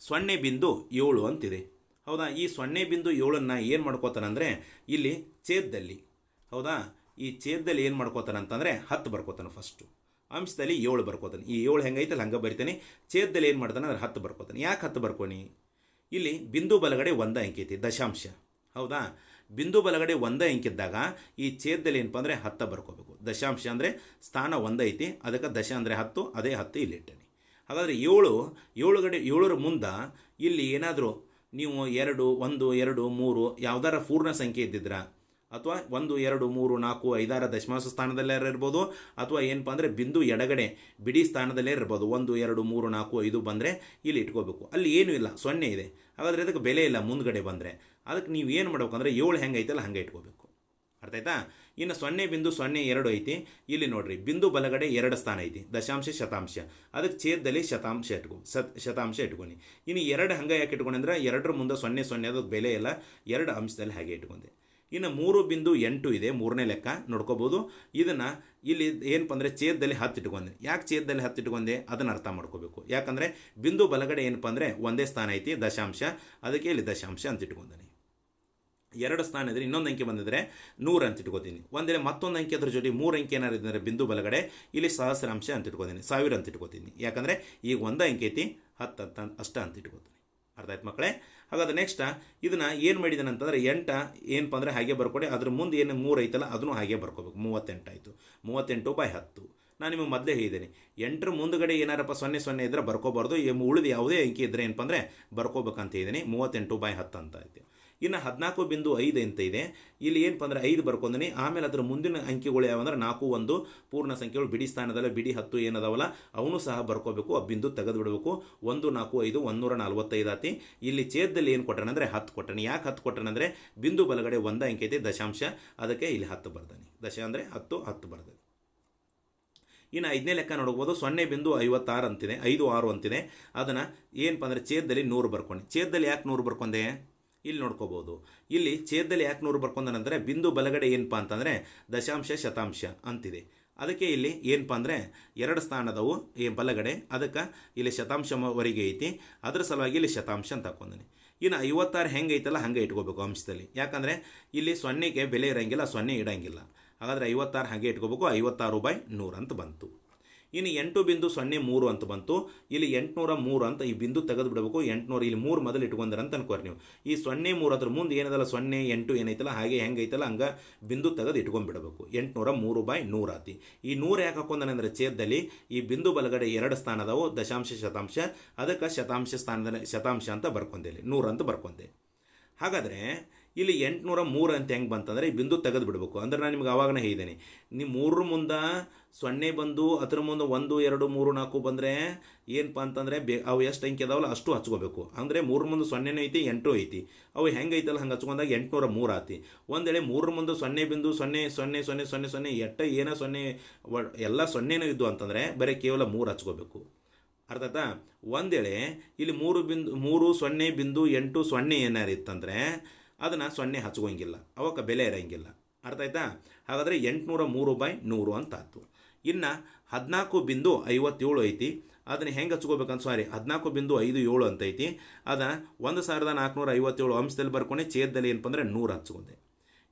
0.7 ಅಂತಿದೆ. ಹೌದಾ, ಈ 0.7 ಏನು ಮಾಡ್ಕೋತಾನಂದರೆ ಇಲ್ಲಿ ಛೇದದಲ್ಲಿ, ಹೌದಾ, ಈ ಛೇದದಲ್ಲಿ ಏನು ಮಾಡ್ಕೋತಾನೆ ಅಂತಂದರೆ 10 ಬರ್ಕೋತಾನೆ. ಫಸ್ಟು ಅಂಶದಲ್ಲಿ 7 ಬರ್ಕೋತಾನೆ. ಈ 7 ಹೆಂಗೈತಲ್ಲ ಹಂಗೆ ಬರಿತಾನೆ. ಛೇದದಲ್ಲಿ ಏನು ಮಾಡ್ತಾನೆ ಅಂದರೆ 10 ಬರ್ಕೋತಾನೆ. ಯಾಕೆ 10 ಬರ್ಕೋನಿ? ಇಲ್ಲಿ ಬಿಂದು ಬಲಗಡೆ 1 ಅಂಕಿ ಐತಿ, ದಶಾಂಶ. ಹೌದಾ, ಬಿಂದು ಬಲಗಡೆ 1 ಅಂಕಿ ಇದ್ದಾಗ ಈ ಛೇದದಲ್ಲಿ ಏನಪ್ಪ ಅಂದರೆ 10 ಬರ್ಕೋಬೇಕು. ದಶಾಂಶ ಅಂದರೆ ಸ್ಥಾನ 1 ಐತಿ, ಅದಕ್ಕೆ ದಶ ಅಂದರೆ 10, ಅದೇ 10 ಇಲ್ಲಿ ಇಟ್ಟೇನೆ. ಹಾಗಾದರೆ 7 ಮುಂದೆ ಇಲ್ಲಿ ಏನಾದರೂ ನೀವು 2 1 2 3 ಯಾವ್ದಾರ ಪೂರ್ಣ ಸಂಖ್ಯೆ ಇದ್ದಿದ್ರ, ಅಥವಾ 1 2 3 4 5 ದಶಮಾಂಶ ಸ್ಥಾನದಲ್ಲೇ ಇರ್ಬೋದು, ಅಥವಾ ಏನಪ್ಪ ಅಂದರೆ ಬಿಂದು ಎಡಗಡೆ ಬಿಡಿ ಸ್ಥಾನದಲ್ಲೇ ಇರ್ಬೋದು. 1 2 3 4 5 ಬಂದರೆ ಇಲ್ಲಿ ಇಟ್ಕೋಬೇಕು. ಅಲ್ಲಿ ಏನೂ ಇಲ್ಲ, 0 ಇದೆ. ಹಾಗಾದರೆ ಅದಕ್ಕೆ ಬೆಲೆ ಇಲ್ಲ ಮುಂದ್ಗಡೆ ಬಂದರೆ. ಅದಕ್ಕೆ ನೀವು ಏನು ಮಾಡ್ಬೇಕಂದ್ರೆ 7 ಹೆಂಗೆ ಐತಲ್ಲ ಹಂಗೆ ಇಟ್ಕೋಬೇಕು. ಅರ್ಥ ಆಯ್ತಾ? ಇನ್ನು 0.02 ಐತಿ. ಇಲ್ಲಿ ನೋಡ್ರಿ ಬಿಂದು ಬಲಗಡೆ 2 ಸ್ಥಾನ ಐತಿ, ದಶಾಂಶ ಶತಾಂಶ, ಅದಕ್ಕೆ ಛೇದದಲ್ಲಿ ಶತಾಂಶ ಇಟ್ಕೊಂಡು. ಇನ್ನು 2 ಹಂಗೆ ಯಾಕೆ ಇಟ್ಕೊಂಡೆ ಅಂದರೆ 2ರ ಮುಂದೆ 0 ಅದಕ್ಕೆ ಬೆಲೆ ಇಲ್ಲ, 2 ಅಂಶದಲ್ಲಿ ಹಾಗೆ ಇಟ್ಕೊಂಡೆ. ಇನ್ನು 3.8 ಇದೆ, ಮೂರನೇ ಲೆಕ್ಕ ನೋಡ್ಕೋಬೋದು. ಇದನ್ನು ಇಲ್ಲಿ ಏನಪ್ಪ ಅಂದರೆ ಛೇದದಲ್ಲಿ 10 ಇಟ್ಕೊಂಡೆ. ಯಾಕೆ ಛೇದದಲ್ಲಿ 10 ಇಟ್ಕೊಂಡೆ ಅದನ್ನು ಅರ್ಥ ಮಾಡ್ಕೋಬೇಕು. ಯಾಕಂದರೆ ಬಿಂದು ಬಲಗಡೆ ಏನಪ್ಪ ಅಂದರೆ ಒಂದೇ ಸ್ಥಾನ ಐತಿ ದಶಾಂಶ, ಅದಕ್ಕೆ ಇಲ್ಲಿ ದಶಾಂಶ ಅಂತ ಇಟ್ಕೊಂಡಾನೆ. 2 ಸ್ಥಾನ ಇದ್ದರೆ ಇನ್ನೊಂದು ಅಂಕೆ ಬಂದಿದ್ರೆ 100 ಅಂತ ಇಟ್ಕೋತೀನಿ. ಒಂದೇ ಮತ್ತೊಂದು ಅಂಕೆ ಅದ್ರ ಜೊತೆ 3 ಅಂಕೆ ಏನಾರು ಇದ್ದರೆ ಬಿಂದು ಬಲಗಡೆ ಇಲ್ಲಿ ಸಹಸ್ರಾಂಶ ಅಂತ ಇಟ್ಕೋತೀನಿ, 1000 ಅಂತ ಇಟ್ಕೋತೀನಿ. ಯಾಕಂದರೆ ಈಗ ಒಂದು ಅಂಕೆ ಐತಿ 10 ಅಷ್ಟ ಅಂತ ಇಟ್ಕೋತೀನಿ. ಅರ್ಥ ಆಯ್ತು ಮಕ್ಕಳೇ? ಹಾಗಾದ್ರೆ ನೆಕ್ಸ್ಟ್ ಇದನ್ನು ಏನು ಮಾಡಿದ್ದಾನೆ ಅಂತಂದರೆ 8 ಏನಪ್ಪ ಅಂದರೆ ಹಾಗೆ ಬರ್ಕೊಡಿ, ಅದ್ರ ಮುಂದೆ ಏನು 3 ಐತಲ್ಲ ಅದನ್ನು ಹಾಗೆ ಬರ್ಕೋಬೇಕು. 38 ಆಯಿತು. 38/10 ನಾನು ನಿಮಗೆ ಮೊದಲೇ ಹೇಳಿದ್ದೇನೆ, 8ರ ಮುಂದುಗಡೆ ಏನಾರಪ್ಪ 0 ಇದ್ದರೆ ಬರ್ಕೋಬಾರ್ದು, ಉಳಿದು ಯಾವುದೇ ಅಂಕೆ ಇದ್ದರೆ ಏನಪ್ಪ ಅಂದರೆ ಬರ್ಕೋಬೇಕಂತ ಹೇಳಿದ್ದೀನಿ. 38/10 ಅಂತ ಆಯಿತು. ಇನ್ನು 14.5 ಅಂತ ಇದೆ. ಇಲ್ಲಿ ಏನಪ್ಪ ಅಂದರೆ 5 ಬರ್ಕೊಂಡೀನಿ. ಆಮೇಲೆ ಅದರ ಮುಂದಿನ ಅಂಕೆಗಳು ಯಾವಂದ್ರೆ 4, 1 ಪೂರ್ಣ ಸಂಖ್ಯೆಗಳು ಬಿಡಿ ಸ್ಥಾನದಲ್ಲ, ಬಿಡಿ 10 ಏನದಾವಲ್ಲ ಅವನು ಸಹ ಬರ್ಕೋಬೇಕು. ಆ ಬಿಂದು ತೆಗೆದು ಬಿಡಬೇಕು. 1, 4, 5 145 ಆತಿ. ಇಲ್ಲಿ ಛೇದದಲ್ಲಿ ಏನು ಕೊಟ್ಟಾನೆ ಅಂದರೆ 10 ಕೊಟ್ಟಾನೆ. ಯಾಕೆ 10 ಕೊಟ್ಟಾನೆ ಅಂದರೆ ಬಿಂದು ಬಲಗಡೆ ಒಂದು ಅಂಕೆ ಐತೆ ದಶಾಂಶ, ಅದಕ್ಕೆ ಇಲ್ಲಿ 10 ಬರ್ದಾನೆ. ದಶ ಅಂದರೆ 10 ಬರ್ದಾನೆ. ಇನ್ನು 5ನೇ ಲೆಕ್ಕ ನೋಡ್ಬೋದು. 0.56 ಅಂತಿದೆ, 56 ಅಂತಿದೆ. ಅದನ್ನು ಏನಪ್ಪ ಅಂದರೆ ಛೇದದಲ್ಲಿ 100 ಬರ್ಕೊಂಡು. ಛೇದದಲ್ಲಿ ಯಾಕೆ 100 ಬರ್ಕೊಂಡೆ ಇಲ್ಲಿ ನೋಡ್ಕೋಬೋದು. ಇಲ್ಲಿ ಛೇದದಲ್ಲಿ ಯಾಕೆ 100 ಬರ್ಕೊಂಡಂದರೆ ಬಿಂದು ಬಲಗಡೆ ಏನಪ್ಪ ಅಂತಂದರೆ ದಶಾಂಶ ಶತಾಂಶ ಅಂತಿದೆ. ಅದಕ್ಕೆ ಇಲ್ಲಿ ಏನಪ್ಪ ಅಂದರೆ 2 ಸ್ಥಾನದವು ಬಲಗಡೆ, ಅದಕ್ಕೆ ಇಲ್ಲಿ ಶತಾಂಶವರೆಗೆ ಐತಿ, ಅದರ ಸಲುವಾಗಿ ಇಲ್ಲಿ ಶತಾಂಶ ಅಂತ ಹಾಕೊಂಡೀನಿ. ಇನ್ನು 56 ಹೆಂಗೆ ಐತಲ್ಲ ಹಂಗೆ ಇಟ್ಕೋಬೇಕು ಅಂಶದಲ್ಲಿ. ಯಾಕಂದರೆ ಇಲ್ಲಿ 0ಗೆ ಬೆಲೆ ಇರೋಂಗಿಲ್ಲ, 0 ಇಡೋಂಗಿಲ್ಲ. ಹಾಗಾದರೆ 56 ಹಾಗೆ ಇಟ್ಕೋಬೇಕು. 56/100 ಅಂತ ಬಂತು. ಇನ್ನು 8.03 ಅಂತ ಬಂತು. ಇಲ್ಲಿ 803 ಅಂತ ಈ ಬಿಂದು ತೆಗೆದು ಬಿಡಬೇಕು. 800 ಇಲ್ಲಿ 3 ಮೊದಲು ಇಟ್ಕೊಂಡ್ರೆ ಅಂತ ಅನ್ಕೋರಿ ನೀವು. ಈ 03 ಅದ್ರ ಮುಂದೆ ಏನದಲ್ಲ 0, 8 ಏನೈತಲ್ಲ ಹಾಗೆ ಹೆಂಗೆ ಐತಲ್ಲ ಹಂಗೆ ಬಿಂದು ತೆಗೆದು ಇಟ್ಕೊಂಡ್ಬಿಡಬೇಕು. 803/100 ಆತಿ. ಈ 100 ಯಾಕೆ ಹಾಕೊಂಡಾನೆ ಅಂದರೆ ಛೇದದಲ್ಲಿ ಈ ಬಿಂದು ಬಲಗಡೆ 2 ಸ್ಥಾನದವು ದಶಾಂಶ ಶತಾಂಶ, ಅದಕ್ಕೆ ಶತಾಂಶ ಸ್ಥಾನದಲ್ಲಿ ಶತಾಂಶ ಅಂತ ಬರ್ಕೊಂಡೆ, 100 ಅಂತ ಬರ್ಕೊಂಡೆ. ಹಾಗಾದರೆ ಇಲ್ಲಿ 803 ಅಂತ ಹೆಂಗೆ ಬಂತಂದರೆ ಈ ಬಿಂದು ತೆಗೆದು ಬಿಡಬೇಕು. ಅಂದರೆ ನಾನು ನಿಮ್ಗೆ ಆವಾಗನೇ ಹೇಳಿದ್ದೇನೆ, ನೀವು 3 ಮುಂದೆ 0 ಬಂದು ಅದರ ಮುಂದೆ 1, 2, 3, 4 ಬಂದರೆ ಏನಪ್ಪ ಅಂತಂದರೆ ಅವು ಎಷ್ಟು ಅಂಕೆ ಅದಾವಲ್ಲ ಅಷ್ಟು ಹಚ್ಕೋಬೇಕು. ಅಂದರೆ 3 ಮುಂದೆ 0 ಐತಿ, 8 ಐತಿ, ಅವು ಹೆಂಗೆ ಐತಲ್ಲ ಹಂಗೆ ಹಚ್ಕೊಂಡಾಗ 803 ಆತಿ. ಒಂದು ವೇಳೆ 3 ಮುಂದೆ 0.00000 ಎಟ್ಟ ಏನೋ 0 ಎಲ್ಲ 0 ಇದ್ದು ಅಂತಂದರೆ ಬರೀ ಕೇವಲ 3 ಹಚ್ಕೋಬೇಕು. ಅರ್ಥ ಆಯ್ತಾ? ಒಂದು ವೇಳೆ ಇಲ್ಲಿ 3.0.8 ಏನಾರು ಇತ್ತಂದರೆ ಅದನ್ನು 0 ಹಚ್ಕೋಂಗಿಲ್ಲ, ಅವಕ್ಕೆ ಬೆಲೆ ಇರೋಂಗಿಲ್ಲ. ಅರ್ಥ ಆಯ್ತಾ? ಹಾಗಾದರೆ 803/100 ಅಂತ ಆಯ್ತು. ಇನ್ನು 14.57 ಐತಿ. ಅದನ್ನು ಹೆಂಗೆ ಹಚ್ಕೋಬೇಕಂತ 14.57 ಅಂತ ಐತಿ. ಅದನ್ನು 1457 ಅಂಶದಲ್ಲಿ ಬರ್ಕೊಂಡೆ, ಛೇದದಲ್ಲಿ ಏನಪ್ಪ ಅಂದರೆ 100 ಹಚ್ಕೊಂಡೆ.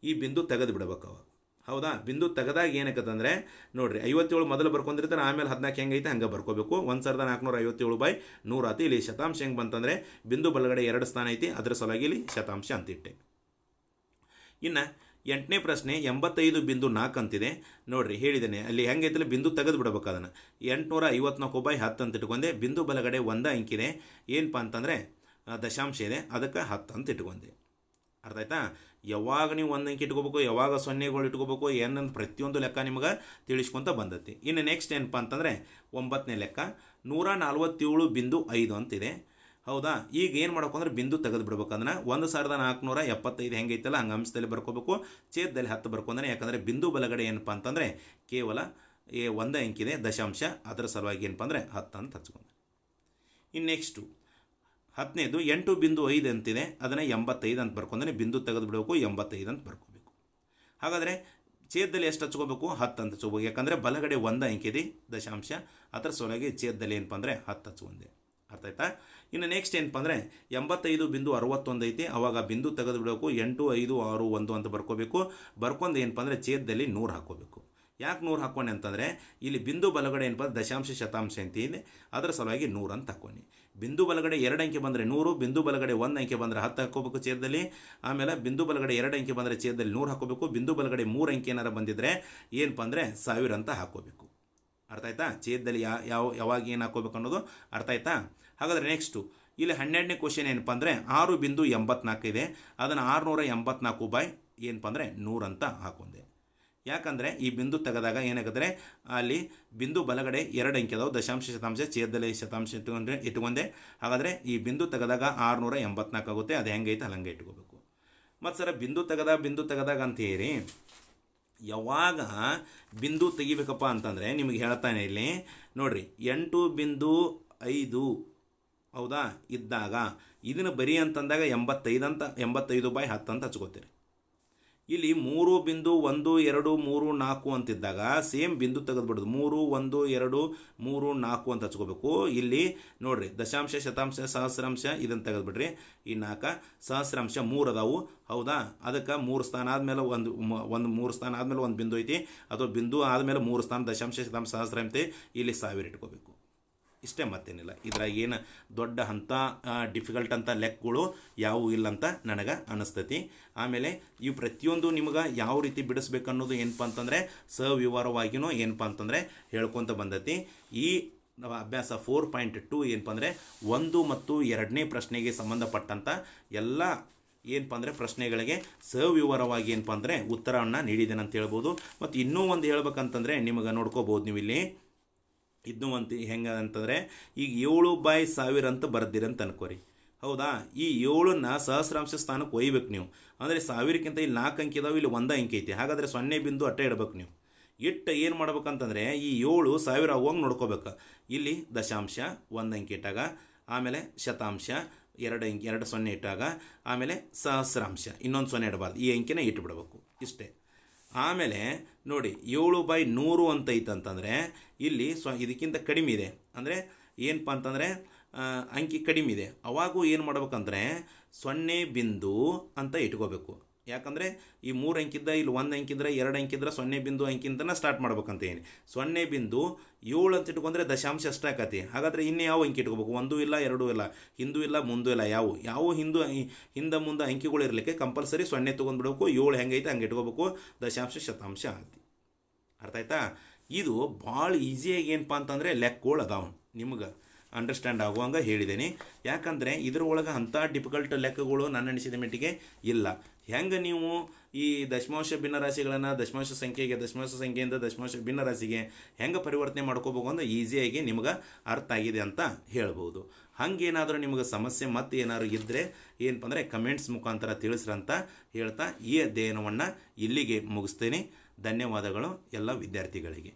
ಈ ಬಿಂದು ತೆಗೆದು ಬಿಡ್ಬೇಕು ಅವಾಗ. ಹೌದಾ? ಬಿಂದು ತೆಗೆದಾಗ ಏನಾಗತ್ತಂದರೆ ನೋಡಿರಿ 57 ಮೊದಲು ಬರ್ಕೊಂಡಿರ್ತಾರೆ, ಆಮೇಲೆ 14 ಹೆಂಗೈತೆ ಹಂಗೆ ಬರ್ಕೋಬೇಕು. 1457/100 ಆತಿ. ಇಲ್ಲಿ ಶತಾಂಶ ಹೆಂಗೆ ಬಂತಂದರೆ ಬಿಂದು ಬಲಗಡೆ 2 ಸ್ಥಾನ ಐತಿ, ಅದರ ಸಲುವಾಗಿ ಇಲ್ಲಿ ಶತಾಂಶ ಅಂತಿಟ್ಟೆ. ಇನ್ನು 8ನೇ ಪ್ರಶ್ನೆ 85.4 ಅಂತಿದೆ. ನೋಡಿರಿ ಹೇಳಿದ್ದೇನೆ ಅಲ್ಲಿ ಹೆಂಗೈತಲ್ಲ ಬಿಂದು ತೆಗೆದು ಬಿಡ್ಬೇಕು. ಅದನ್ನು 854/10 ಅಂತ ಇಟ್ಕೊಂಡೆ. ಬಿಂದು ಬಲಗಡೆ 1 ಅಂಕಿದೆ, ಏನಪ್ಪ ಅಂತಂದರೆ ದಶಾಂಶ ಇದೆ, ಅದಕ್ಕೆ 10 ಅಂತ ಇಟ್ಕೊಂಡೆ. ಅರ್ಥ ಆಯ್ತಾ? ಯಾವಾಗ ನೀವು 1 ಅಂಕೆ ಇಟ್ಕೋಬೇಕು, ಯಾವಾಗ 0ಗಳು ಇಟ್ಕೋಬೇಕು ಏನಂತ ಪ್ರತಿಯೊಂದು ಲೆಕ್ಕ ನಿಮಗೆ ತಿಳಿಸ್ಕೊತ ಬಂದೈತಿ. ಇನ್ನು ನೆಕ್ಸ್ಟ್ ಏನಪ್ಪ ಅಂತಂದರೆ 9ನೇ ಲೆಕ್ಕ 147.5 ಅಂತಿದೆ. ಹೌದಾ? ಈಗ ಏನು ಮಾಡ್ಬೇಕು ಅಂದ್ರೆ ಬಿಂದು ತೆಗೆದು ಬಿಡ್ಬೇಕು. ಅದನ್ನು 1475 ಹೆಂಗೈತಲ್ಲ ಹಂಗೆ ಅಂಶದಲ್ಲಿ ಬರ್ಕೋಬೇಕು. ಛೇದದಲ್ಲಿ 10 ಬರ್ಕೊಂಡಾನೆ. ಯಾಕಂದರೆ ಬಿಂದು ಬಲಗಡೆ ಏನಪ್ಪ ಅಂತಂದರೆ ಕೇವಲ 1 ಅಂಕಿದೆ ದಶಾಂಶ, ಅದರ ಸಲುವಾಗಿ ಏನಪ್ಪ ಅಂದರೆ 10 ಅಂತ ಹಚ್ಕೊಂಡು. ಇನ್ನು ನೆಕ್ಸ್ಟು 10ನೇದು 8.5 ಅಂತಿದೆ. ಅದನ್ನು 85 ಅಂತ ಬರ್ಕೊಂಡಾನೆ. ಬಿಂದು ತೆಗೆದು ಬಿಡಬೇಕು, 85 ಅಂತ ಬರ್ಕೋಬೇಕು. ಹಾಗಾದರೆ ಛೇದದಲ್ಲಿ ಎಷ್ಟು ಹಚ್ಕೋಬೇಕು? 10 ಅಂತ ಹಚ್ಕೋಬೇಕು. ಯಾಕಂದರೆ ಬಲಗಡೆ 1 ಅಂಕಿದೆ ದಶಾಂಶ, ಅದರ ಸಲುವಾಗಿ ಛೇದದಲ್ಲಿ ಏನಪ್ಪ ಅಂದರೆ 10 ಹಚ್ಕೊಂಡೆ. ಅರ್ಥ ಆಯ್ತಾ? ಇನ್ನು ನೆಕ್ಸ್ಟ್ ಏನಪ್ಪ ಅಂದರೆ 85.61 ಐತಿ. ಅವಾಗ ಬಿಂದು ತೆಗೆದು ಬಿಡಬೇಕು, 8561 ಅಂತ ಬರ್ಕೋಬೇಕು. ಬರ್ಕೊಂಡು ಏನಪ್ಪ ಅಂದರೆ ಛೇದದಲ್ಲಿ 100 ಹಾಕೋಬೇಕು. ಯಾಕೆ 100 ಹಾಕ್ಕೊಂಡೆ ಅಂತಂದರೆ ಇಲ್ಲಿ ಬಿಂದು ಬಲಗಡೆ ಏನಪ್ಪ ದಶಾಂಶ ಶತಾಂಶ ಅಂತ ಇದೆ, ಅದರ ಸಲುವಾಗಿ 100 ಅಂತ ಹಾಕ್ಕೊಂಡು. ಬಿಂದು ಬಲಗಡೆ 2 ಅಂಕೆ ಬಂದರೆ 100, ಬಿಂದು ಬಲಗಡೆ 1 ಅಂಕೆ ಬಂದರೆ 10 ಹಾಕೋಬೇಕು ಛೇದದಲ್ಲಿ. ಆಮೇಲೆ ಬಿಂದು ಬಲಗಡೆ 2 ಅಂಕೆ ಬಂದರೆ ಛೇದದಲ್ಲಿ 100 ಹಾಕೋಬೇಕು. ಬಿಂದು ಬಲಗಡೆ 3 ಅಂಕೆ ಏನಾರು ಬಂದಿದ್ದರೆ ಏನಪ್ಪ ಅಂದರೆ 1000 ಅಂತ ಹಾಕೋಬೇಕು. ಅರ್ಥ ಆಯ್ತಾ? ಛೇದದಲ್ಲಿ ಯಾವಾಗ ಏನು ಹಾಕೋಬೇಕು ಅನ್ನೋದು ಅರ್ಥ ಆಯ್ತಾ? ಹಾಗಾದರೆ ನೆಕ್ಸ್ಟು ಇಲ್ಲಿ 12ನೇ ಕ್ವಶನ್ ಏನಪ್ಪ ಅಂದರೆ 6.84 ಇದೆ. ಅದನ್ನು 684 ಏನಪ್ಪ ಅಂದರೆ 100 ಅಂತ ಹಾಕೊಂಡೆ. ಯಾಕಂದರೆ ಈ ಬಿಂದು ತೆಗೆದಾಗ ಏನಾಗುತ್ತೆ ಅಲ್ಲಿ ಬಿಂದು ಬಲಗಡೆ 2 ಅಂಕೆ ಅದಾವೆ, ದಶಾಂಶ ಶತಾಂಶ, ಛೇದದಲ್ಲಿ ಶತಾಂಶ ಇಟ್ಕೊಂಡೆ. ಹಾಗಾದರೆ ಈ ಬಿಂದು ತೆಗೆದಾಗ 684 ಆಗುತ್ತೆ. ಅದು ಹೆಂಗೈತೆ ಅಲ್ಲಿ ಹಂಗೆ ಇಟ್ಕೋಬೇಕು. ಮತ್ತು ಸರ ಬಿಂದು ತೆಗೆದಾಗ ಅಂತ ಹೇಳಿ ಯಾವಾಗ ಬಿಂದು ತೆಗಿಬೇಕಪ್ಪ ಅಂತಂದರೆ ನಿಮಗೆ ಹೇಳ್ತಾನೆ ಇಲ್ಲಿ ನೋಡಿರಿ 8.5 ಹೌದಾ ಇದ್ದಾಗ ಇದನ್ನು ಬರಿ ಅಂತಂದಾಗ 85/10 ಅಂತ ಹಚ್ಕೋತೀರಿ. ಇಲ್ಲಿ 3.1 2 3 4 ಅಂತಿದ್ದಾಗ ಸೇಮ್ ಬಿಂದು ತೆಗೆದುಬಿಡೋದು 3 1 2 3 4 ಅಂತ ಹಚ್ಕೋಬೇಕು. ಇಲ್ಲಿ ನೋಡಿರಿ ದಶಾಂಶ ಶತಾಂಶ ಸಹಸ್ರಾಂಶ ಇದನ್ನು ತೆಗೆದುಬಿಡ್ರಿ. ಈ 4 ಸಹಸ್ರಾಂಶ 3 ಅದಾವು ಹೌದಾ. ಅದಕ್ಕೆ 3 ಸ್ಥಾನ ಆದಮೇಲೆ ಒಂದು 3 ಸ್ಥಾನ ಆದಮೇಲೆ ಒಂದು ಬಿಂದು ಐತಿ, ಅಥವಾ ಬಿಂದು ಆದಮೇಲೆ 3 ಸ್ಥಾನ ದಶಾಂಶ ಶತಾಂಶ ಸಹಸ್ರಾಂಶ ಇಲ್ಲಿ 1000 ಇಟ್ಕೋಬೇಕು. ಇಷ್ಟೇ ಮತ್ತೇನಿಲ್ಲ. ಇದ್ರಾಗ ಏನು ದೊಡ್ಡ ಹಂತ ಡಿಫಿಕಲ್ಟ್ ಅಂತ ಲೆಕ್ಕಗಳು ಯಾವುವು ಇಲ್ಲ ಅಂತ ನನಗೆ ಅನ್ನಿಸ್ತೈತಿ. ಆಮೇಲೆ ಇವು ಪ್ರತಿಯೊಂದು ನಿಮ್ಗೆ ಯಾವ ರೀತಿ ಬಿಡಿಸ್ಬೇಕು ಅನ್ನೋದು ಏನಪ್ಪ ಅಂತಂದರೆ ಸವಿವರವಾಗಿಯೂ ಏನಪ್ಪ ಅಂತಂದರೆ ಹೇಳ್ಕೊತ ಬಂದೈತಿ. ಈ ಅಭ್ಯಾಸ 4.2 ಏನಪ್ಪ ಅಂದರೆ 1 ಮತ್ತು 2ನೇ ಪ್ರಶ್ನೆಗೆ ಸಂಬಂಧಪಟ್ಟಂಥ ಎಲ್ಲ ಏನಪ್ಪ ಅಂದರೆ ಪ್ರಶ್ನೆಗಳಿಗೆ ಸವಿವರವಾಗಿ ಏನಪ್ಪ ಅಂದರೆ ಉತ್ತರವನ್ನು ನೀಡಿದ್ದೇನೆ ಅಂತ ಹೇಳ್ಬೋದು. ಮತ್ತು ಇನ್ನೂ ಒಂದು ಹೇಳ್ಬೇಕಂತಂದರೆ ನಿಮಗೆ ನೋಡ್ಕೋಬೋದು ನೀವು ಇಲ್ಲಿ ಇದನ್ನು ಒಂದು ಹೆಂಗೆ ಅಂತಂದರೆ ಈಗ 7/1000 ಅಂತ ಬರ್ದಿರಂತ ಅನ್ಕೋರಿ ಹೌದಾ. ಈ 7ನ್ನ ಸಹಸ್ರಾಂಶ ಸ್ಥಾನಕ್ಕೆ ಒಯ್ಬೇಕು ನೀವು. ಅಂದರೆ 1000ಕ್ಕಿಂತ ಇಲ್ಲಿ 4 ಅಂಕಿ ಇದಾವೆ, ಇಲ್ಲಿ 1 ಅಂಕಿ ಐತಿ. ಹಾಗಾದರೆ 0 ಬಿಂದು ಅಟ್ಟೆ ಇಡಬೇಕು ನೀವು. ಇಟ್ಟು ಏನು ಮಾಡ್ಬೇಕಂತಂದರೆ ಈ 7 1000 ಆಗುವಂಗೆ ನೋಡ್ಕೋಬೇಕು. ಇಲ್ಲಿ ದಶಾಂಶ 1 ಅಂಕಿ ಇಟ್ಟಾಗ, ಆಮೇಲೆ ಶತಾಂಶ 2 ಅಂಕಿ 2 0 ಇಟ್ಟಾಗ, ಆಮೇಲೆ ಸಹಸ್ರಾಂಶ ಇನ್ನೊಂದು 0 ಇಡಬಾರ್ದು, ಈ ಅಂಕಿನ ಇಟ್ಟುಬಿಡ್ಬೇಕು ಇಷ್ಟೇ. ಆಮೇಲೆ ನೋಡಿ 7/100 ಅಂತ ಐತಂತಂದರೆ ಇಲ್ಲಿ ಇದಕ್ಕಿಂತ ಕಡಿಮೆ ಇದೆ, ಅಂದರೆ ಏನಪ್ಪ ಅಂತಂದರೆ ಅಂಕಿ ಕಡಿಮೆ ಇದೆ. ಅವಾಗೂ ಏನು ಮಾಡ್ಬೇಕಂದ್ರೆ 0 ಬಿಂದು ಅಂತ ಇಟ್ಕೋಬೇಕು. ಯಾಕಂದರೆ ಈ 3 ಅಂಕಿದ್ದ ಇಲ್ಲಿ 1 ಅಂಕಿದ್ರೆ 2 ಅಂಕಿದ್ರೆ 0 ಬಿಂದು ಅಂಕಿಂತನ ಸ್ಟಾರ್ಟ್ ಮಾಡ್ಬೇಕಂತ ಏನು 0.7 ಅಂತ ಇಟ್ಕೊಂಡ್ರೆ ದಶಾಂಶ ಅಷ್ಟಾಕತಿ. ಹಾಗಾದರೆ ಇನ್ನೇ ಯಾವ ಅಂಕಿ ಇಟ್ಕೋಬೇಕು? 1 ಇಲ್ಲ 2 ಇಲ್ಲ, ಹಿಂದೂ ಇಲ್ಲ ಮುಂದೂ ಇಲ್ಲ, ಯಾವ ಹಿಂದೆ ಮುಂದೆ ಅಂಕಿಗಳು ಇರಲಿಕ್ಕೆ ಕಂಪಲ್ಸರಿ 0 ತೊಗೊಂಡ್ಬಿಡ್ಬೇಕು. 7 ಹೆಂಗೈತೆ ಹಂಗೆ ಇಟ್ಕೋಬೇಕು, ದಶಾಂಶ ಶತಾಂಶ ಆಗುತ್ತೆ. ಅರ್ಥ ಆಯ್ತಾ? ಇದು ಭಾಳ ಈಸಿಯಾಗಿ ಏನಪ್ಪ ಅಂತಂದರೆ ಲೆಕ್ಕಗಳು ಅದಾವ, ನಿಮ್ಗೆ ಅಂಡರ್ಸ್ಟ್ಯಾಂಡ್ ಆಗುವಂಗೆ ಹೇಳಿದ್ದೀನಿ. ಯಾಕಂದರೆ ಇದ್ರೊಳಗೆ ಅಂಥ ಡಿಫಿಕಲ್ಟ್ ಲೆಕ್ಕಗಳು ನನ್ನ ಅನಿಸಿದ ಮಟ್ಟಿಗೆ ಇಲ್ಲ. ಹೆಂಗೆ ನೀವು ಈ ದಶಮಾಂಶ ಭಿನ್ನರಾಶಿಗಳನ್ನು ದಶಮಾಂಶ ಸಂಖ್ಯೆಯಿಂದ ದಶಮಾಂಶ ಭಿನ್ನರಾಶಿಗೆ ಹೆಂಗೆ ಪರಿವರ್ತನೆ ಮಾಡ್ಕೋಬೇಕು ಅಂದ್ರೆ ಈಸಿಯಾಗಿ ನಿಮ್ಗೆ ಅರ್ಥ ಆಗಿದೆ ಅಂತ ಹೇಳ್ಬೋದು. ಹಾಗೇನಾದರೂ ನಿಮ್ಗೆ ಸಮಸ್ಯೆ ಮತ್ತೆ ಏನಾದ್ರು ಇದ್ದರೆ ಏನಪ್ಪ ಅಂದರೆ ಕಮೆಂಟ್ಸ್ ಮುಖಾಂತರ ತಿಳಿಸ್ರಂತ ಹೇಳ್ತಾ ಈ ಅಧ್ಯಯನವನ್ನು ಇಲ್ಲಿಗೆ ಮುಗಿಸ್ತೇನೆ. ಧನ್ಯವಾದಗಳು ಎಲ್ಲ ವಿದ್ಯಾರ್ಥಿಗಳಿಗೆ.